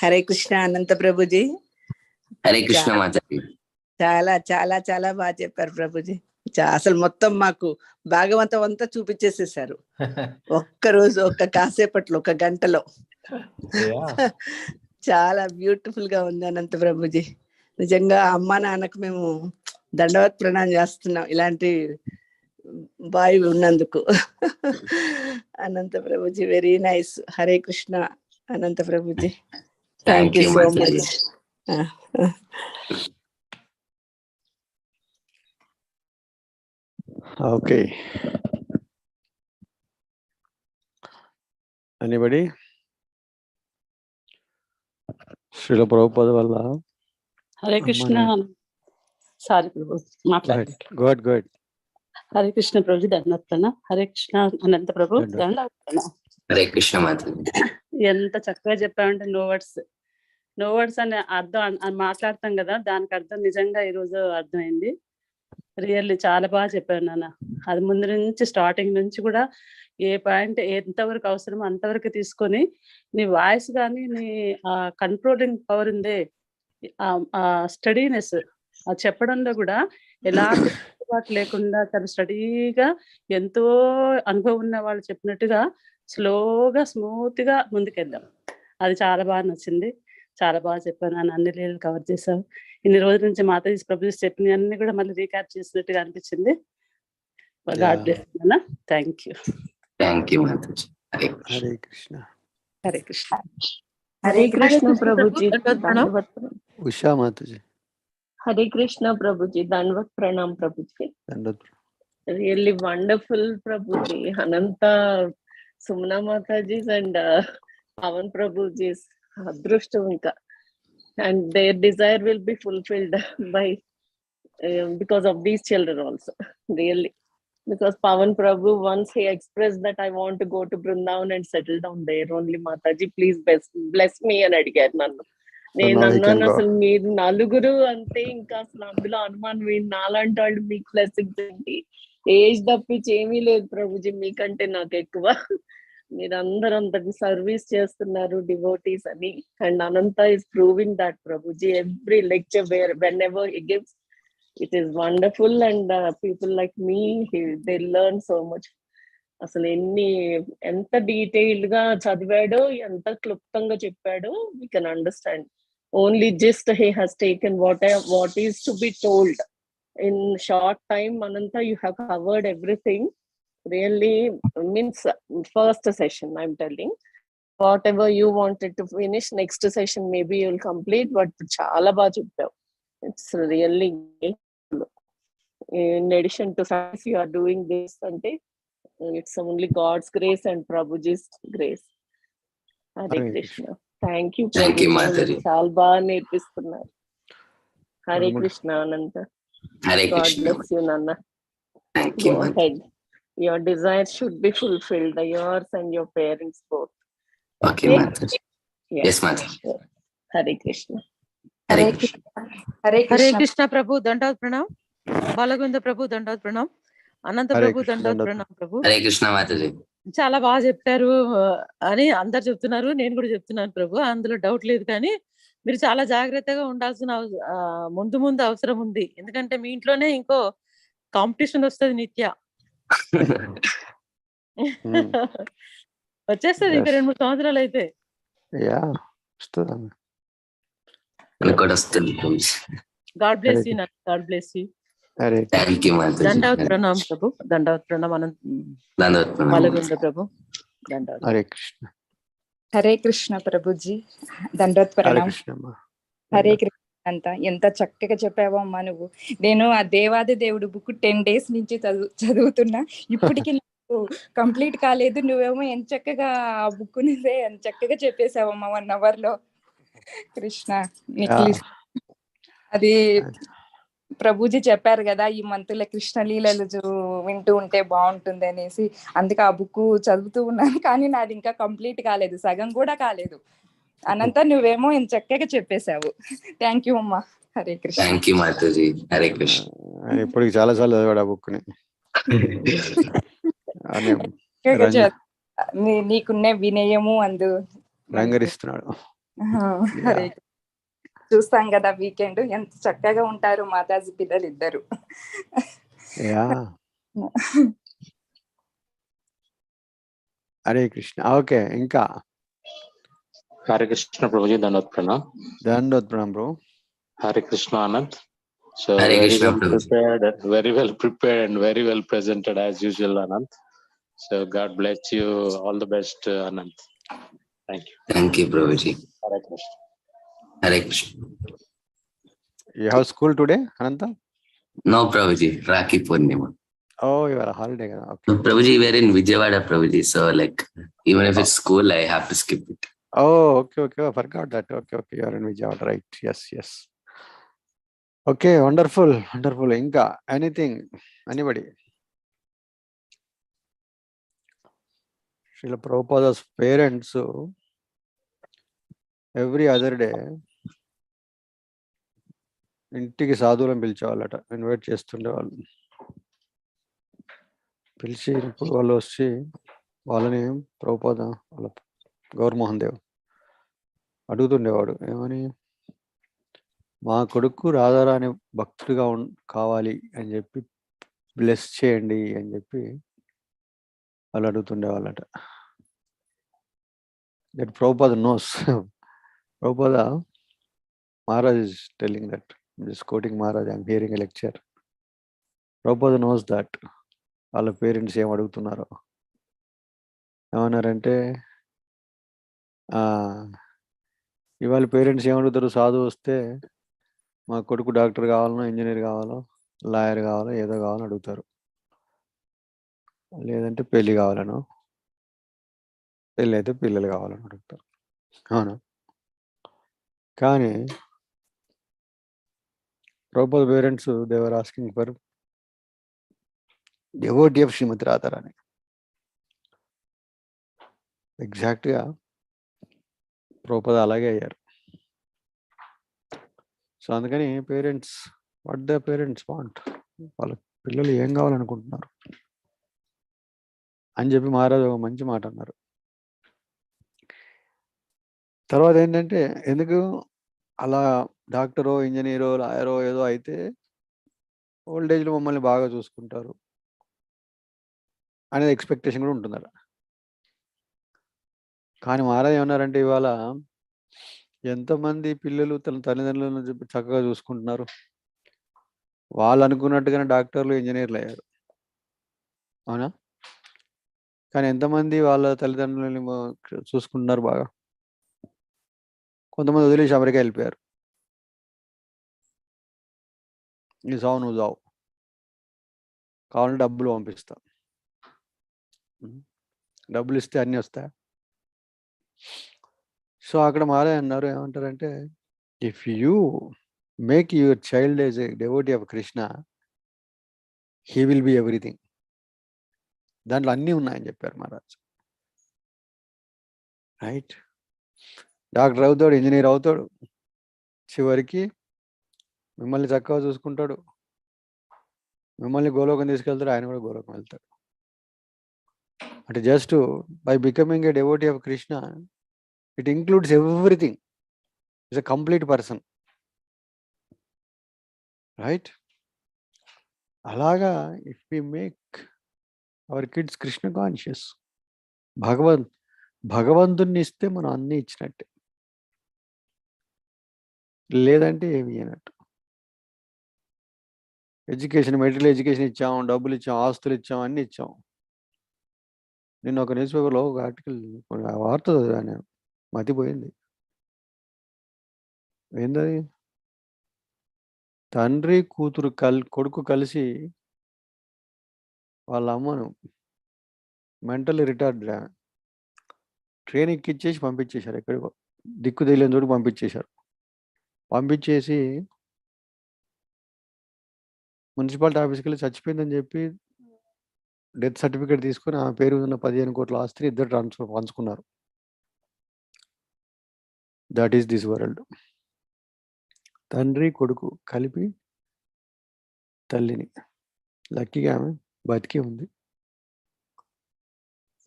Hare Krishna Anantha Prabhuji. Hare Krishna, Mataji. చాలా చాలా చాలా బాగా చెప్పారు ప్రభుజీ. అసలు మొత్తం మాకు భాగవతం అంతా చూపించేసేసారు ఒక్కరోజు, ఒక్క కాసేపట్లో, ఒక గంటలో. చాలా బ్యూటిఫుల్ గా ఉంది అనంత ప్రభుజీ. నిజంగా అమ్మా నాన్నకు మేము దండవత్ ప్రణామం చేస్తున్నాం ఇలాంటి బాయ్ ఉన్నందుకు. అనంత Prabhuji very nice. Hare Krishna Anantha Prabhuji. Thank you so much. Okay. Anybody? Srila Prabhupada వల్ల హరే కృష్ణ. సారీ ప్రభు మాట్లాడండి. Go ahead. హరే కృష్ణ ప్రభుజీ దండవత్న. హరే కృష్ణ అనంత ప్రభు దండవత్న. హరే కృష్ణ మాతాజీ. ఎంత చక్కగా చెప్పామంటే నో వర్డ్స్ అనే అర్థం మాట్లాడతాం కదా, దానికి అర్థం నిజంగా ఈరోజు అర్థమైంది. రియల్లీ చాలా బాగా చెప్పాను నాన్న. అది ముందు నుంచి స్టార్టింగ్ నుంచి కూడా ఏ పాయింట్ ఎంతవరకు అవసరమో అంతవరకు తీసుకొని నీ వాయిస్ కానీ నీ కంట్రోలింగ్ పవర్ ఉందే, ఆ స్టడీనెస్ ఆ చెప్పడంలో కూడా ఎలాంటి పాటు లేకుండా చాలా స్టడీగా ఎంతో అనుభవం ఉన్న వాళ్ళు చెప్పినట్టుగా స్లోగా స్మూత్ గా ముందుకెళ్దాం. అది చాలా బాగా నచ్చింది. చాలా బాగా చెప్పాను నాన్న. అన్ని లీలలు కవర్ చేశావు. ఇన్ని రోజుల నుంచి మాతాజీ ప్రభుజీ చెప్పిన అన్ని కూడా మళ్ళీ రీక్యాప్ చేసినట్టుగా అనిపించింది. గాడ్ బ్లెస్ యు నాన్న. Thank you. Thank you Mataji. Hare Krishna. Hare Krishna. Hare Krishna Prabhuji. Usha Mataji. Hare Krishna Prabhuji. Dandavat Pranam Prabhuji. Really wonderful Prabhuji. Anantha సుమనా Matajis and Pawan prabhujis అదృష్టం ఇంకా. And their desire will be fulfilled by because of these children also, really. Because Pavan Prabhu, once he expressed that I want to go to Vrindavan and settle down there only, Mataji please bless me అని అడిగారు నన్ను. నేను అన్నాను అసలు మీరు నలుగురు అంతే, ఇంకా అసలు అందులో అనుమానం నాలాంటి వాళ్ళు మీకు బ్లెస్సింగ్స్ ఏంటి, ఏజ్ తప్పించి ఏమీ లేదు ప్రభుజీ, మీకంటే నాకు ఎక్కువ. మీరందరూ అంతటి సర్వీస్ చేస్తున్నారు డివోటీస్ అని. And Anantha is proving that Prabhuji. every lecture whenever he gives, it is wonderful, and people like me, they learn so much. అసలు ఎంత డీటెయిల్డ్ గా చదివాడో, ఎంత క్లుప్తంగా చెప్పాడో, we can understand. Only just he has taken what is to be told in short time. Ananta, you have covered everything. Really means first session I'm telling, whatever you wanted to finish, next session maybe you'll complete, but chala baga cheppavu. It's really great. In addition to science, you are doing this ante it's only God's grace and Prabhuji's grace. Hare Krishna. Thank you Mataji. Chala baga nerpistunnaru. Hare Krishna Ananta. Hare God Krishna. bless you Nana. Thank you Mataji. Your desires should be fulfilled, yours and your parents both. Okay Mataji. Yes Mataji. Hare Krishna. Hare Krishna. Hare Krishna ప్రభు దండవత్ ప్రణామ్. బాలగోవింద ప్రభు దండవత్ ప్రణామ్. అనంత ప్రభు దండవత్ ప్రణామ్ ప్రభు. హరే కృష్ణ మాతాజీ. చాలా బాగా చెప్పారు అని అందరు చెప్తున్నారు, నేను కూడా చెప్తున్నాను ప్రభు, అందులో డౌట్ లేదు. కానీ మీరు చాలా జాగ్రత్తగా ఉండాల్సిన ముందు అవసరం ఉంది. ఎందుకంటే మీ ఇంట్లోనే ఇంకో కాంపిటీషన్ వస్తుంది నిత్య. వచ్చేస్తుంది ఇంకా 2-3 సంవత్సరాలు అయితే. God bless you. God bless you. Thank you Mataji. Dandavat pranam Prabhu. Dandavat pranam Anantha Balagovinda Prabhu. Dandavat. Hare Krishna. Hare Krishna Prabhuji. Dandavat Pranam. Hare Krishna. ఎంత చక్కగా చెప్పావో అమ్మా నువ్వు. నేను ఆ దేవాది దేవుడు బుక్ 10 days నుంచి చదువుతున్నా, ఇప్పటికి నాకు కంప్లీట్ కాలేదు. నువ్వేమో ఎంత చక్కగా ఆ బుక్ నుండే ఎంత చక్కగా చెప్పేసావమ్మా 1 hour లో. కృష్ణ అది ప్రభుజీ చెప్పారు కదా, ఈ మంతుల కృష్ణ లీలలు వింటూ ఉంటే బాగుంటుంది అనేసి, అందుకే ఆ బుక్ చదువుతూ ఉన్నాను. కానీ నాది ఇంకా కంప్లీట్ కాలేదు, సగం కూడా కాలేదు. అనంత నువ్వేమో ఎంత చక్కగా చెప్పేశావు. థ్యాంక్ యూ అమ్మా. హరే కృష్ణ. Thank you Mataji. హరే కృష్ణ. ఇప్పటికి చాలా సార్లు చదివాడు ఆ బుక్ ని. నీకున్నే వినయము అందు రంగరిస్తున్నాడు. హరే చూస్తాం కదా వీకెండ్, ఎంత చక్కగా ఉంటారు మాతాజీ పిల్లలు ఇద్దరు. హరే కృష్ణ. ఓకే, ఇంకా Hare Krishna Prabhuji. Dandavat pranam. Dandavat pranam bro. Hare Krishna Anant. So Hare very Krishna, well prepared and very well presented as usual Anant. So God bless you. All the best Anant. Thank you. Thank you Prabhuji. Hare Krishna. Hare Krishna. You have school today Ananta? No Prabhuji. Rakhi Purnima. Oh, you are a holiday. Okay. Prabhuji, we're in Vijayawada, Prabhuji. So like, even if it's school, I have to skip it. Oh, okay. I forgot that. Okay. You are in Vijayawada, right? Yes. Okay, wonderful. Inka, anything? Anybody? Srila Prabhupada's parents, every other day, ఇంటికి సాధువులను పిలిచేవాళ్ళట, invite చేస్తుండేవాళ్ళు. పిలిచి ఇప్పుడు వాళ్ళు వచ్చి వాళ్ళని ప్రభుపాద వాళ్ళ గౌరమోహన్ దేవ్ అడుగుతుండేవాడు, ఏమని, మా కొడుకు రాధారాణి భక్తుడిగా కావాలి అని చెప్పి బ్లెస్ చేయండి అని చెప్పి వాళ్ళు అడుగుతుండేవాళ్ళట. That Prabhupada knows. Prabhupada Maharaj is telling that. I'm just quoting Maharaj. I'm hearing a lecture. Prabhupada knows that. వాళ్ళ పేరెంట్స్ ఏం అడుగుతున్నారో. ఏమన్నారంటే, ఇవాళ పేరెంట్స్ ఏమడుగుతారు, సాధువు వస్తే మా కొడుకు డాక్టర్ కావాలనో, ఇంజనీర్ కావాలో, లాయర్ కావాలో, ఏదో కావాలో అడుగుతారు. లేదంటే పెళ్ళి కావాలనో, పెళ్ళి అయితే పిల్లలు కావాలని అడుగుతారు. అవునా? కానీ Prabhupada parents, they were asking for devotee of Srimati Radharani. ఎగ్జాక్ట్గా ప్రభుపాద అలాగే అయ్యారు. సో అందుకని parents, what the parents want, వాళ్ళ పిల్లలు ఏం కావాలనుకుంటున్నారు అని చెప్పి మహారాజు ఒక మంచి మాట అన్నారు. తర్వాత ఏంటంటే, ఎందుకు అలా డాక్టరో, ఇంజనీరో, లాయరో ఏదో అయితే ఓల్డ్ ఏజ్లో మమ్మల్ని బాగా చూసుకుంటారు అనేది ఎక్స్పెక్టేషన్ కూడా ఉంటుందట. కానీ మహారాజ్ ఏమన్నారంటే, ఇవాళ ఎంతమంది పిల్లలు తన తల్లిదండ్రులను చక్కగా చూసుకుంటున్నారు, వాళ్ళు అనుకున్నట్టుగానే డాక్టర్లు, ఇంజనీర్లు అయ్యారు. అవునా? కానీ ఎంతమంది వాళ్ళ తల్లిదండ్రులని చూసుకుంటున్నారు బాగా? కొంతమంది వదిలేసి అమెరికా వెళ్ళిపోయారు. నీ సావు నువ్వు సావు, కావాలంటే డబ్బులు పంపిస్తా, డబ్బులు ఇస్తే అన్నీ వస్తాయి. సో అక్కడ మారే అన్నారు, ఏమంటారంటే, if you make your child as a devotee of Krishna, he will be everything. దాంట్లో అన్నీ ఉన్నాయని చెప్పారు మహారాజ్. రైట్? డాక్టర్ అవుతాడు, ఇంజనీర్ అవుతాడు, చివరికి మిమ్మల్ని చక్కగా చూసుకుంటాడు, మిమ్మల్ని గోలోకం తీసుకెళ్తాడు, ఆయన కూడా గోలోకం వెళ్తాడు. అంటే just by becoming a devotee of Krishna, it includes everything. It's a complete person. Right? అలాగా if we make our kids Krishna conscious, భగవంతుణ్ణి ఇస్తే మనం అన్నీ ఇచ్చినట్టే, లేదంటే ఏమి అన్నట్టు. ఎడ్యుకేషన్, మెటీరియల్ ఎడ్యుకేషన్ ఇచ్చాం, డబ్బులు ఇచ్చాం, ఆస్తులు ఇచ్చాం, అన్నీ ఇచ్చాం. నిన్న ఒక న్యూస్ పేపర్లో ఒక ఆర్టికల్, వార్త చదివాను, మతిపోయింది. ఏంటది? తండ్రి కూతురు కొడుకు కలిసి వాళ్ళ అమ్మను మెంటల్లీ రిటార్డ్ ట్రైన్ ఎక్కిచ్చేసి పంపించేశారు. ఎక్కడికో దిక్కు తెలియని చోటు పంపించేశారు. పంపించేసి మున్సిపాలిటీ ఆఫీస్కి వెళ్ళి చచ్చిపోయిందని చెప్పి డెత్ సర్టిఫికేట్ తీసుకుని ఆ పేరు ఉన్న 15 కోట్ల ఆస్తిని ఇద్దరు పంచుకున్నారు. That is this world. తండ్రి కొడుకు కలిపి తల్లిని, లక్కీగా ఆమె బతికి ఉంది.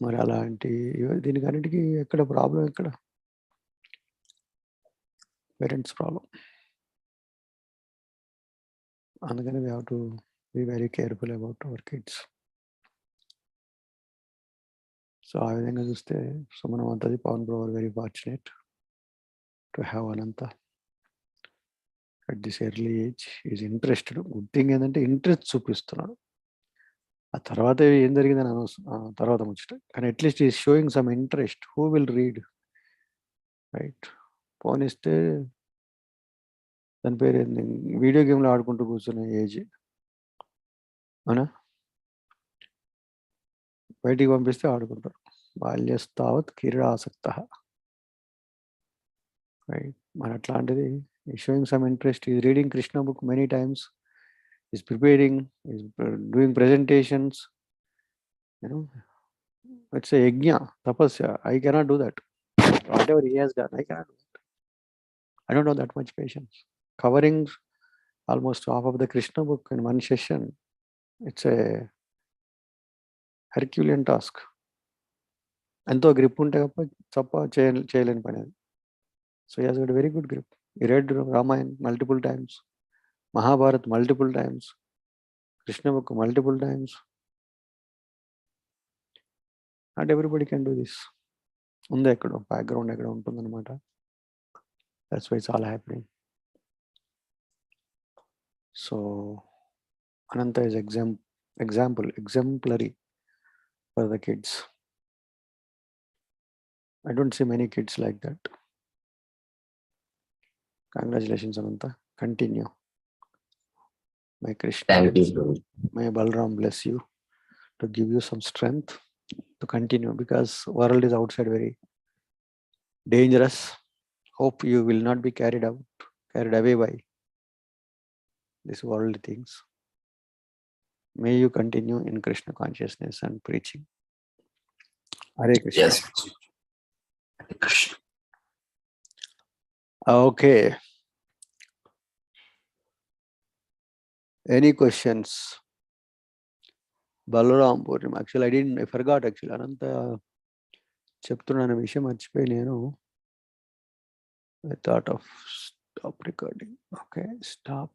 మరి అలాంటి దీనికన్నిటికీ ఎక్కడ ప్రాబ్లం? ఎక్కడ? Parents problem. అందుకని we have to be very careful about our kids. So ఆ విధంగా చూస్తే సుమనం అంతది Pavan bro very fortunate to have Anantha at this early age. Is interested. Good thing ఏంటంటే ఇంట్రెస్ట్ చూపిస్తున్నాడు. ఆ తర్వాత ఏం జరిగిందని తర్వాత ముచ్చట, కానీ at least is showing some interest. Who will read? Right? Phone ఇస్తే దాని పేరు ఏంది, వీడియో గేమ్లో ఆడుకుంటూ కూర్చునే ఏజ్. అవునా? బయటికి పంపిస్తే ఆడుకుంటారు. బాల్యస్తావత్ క్రీడాసక్త. రైట్, మరి అట్లాంటిది sowing some interest, is reading Krishna book many times, is preparing, is doing presentations. It's a yajna, tapasya. I cannot do that. Whatever he has done, I cannot do that. I don't have that much patience. Covering almost half of the Krishna book in one session, it's a Herculean task. ఎంతో grip ఉంటే తప్ప చేయలేని పని అది. So he has got a very good grip. He read Ramayana multiple times, Mahabharata multiple times, Krishna book multiple times. Not everybody can do this. ఉంది ఎక్కడో background ఎక్కడ ఉంటుందన్నమాట. That's why it's all happening. So Ananta is exemplary for the kids. I don't see many kids like that. Congratulations, Ananta. Continue. May Krishna, Thank you. may Balram bless you to give you some strength to continue, because world is outside very dangerous. Hope you will not be carried away by this worldly things. May you continue in Krishna consciousness and preaching. Hare Krishna. Yes. Hare Krishna. Okay. Any questions? Balaram Purnima. Actually, I forgot actually. Ananta చెప్తున్న విషయం మర్చిపోయి నేను. I thought of stop recording. Okay, stop.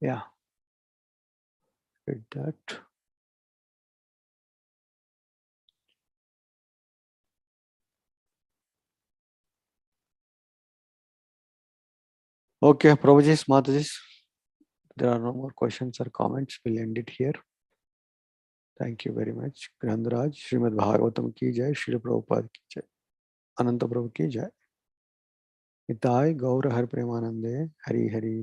Yeah. Did that. Okay, Prabhujis, Matajis. There are no more questions or comments. We'll end it here. Thank you very much. Grandaraj, Srimad Bhagavatam ki jai, Srila Prabhupada ki jai, Ananta Prabhu ki jai. Itai Gaura Har Premanande, Hari Hari.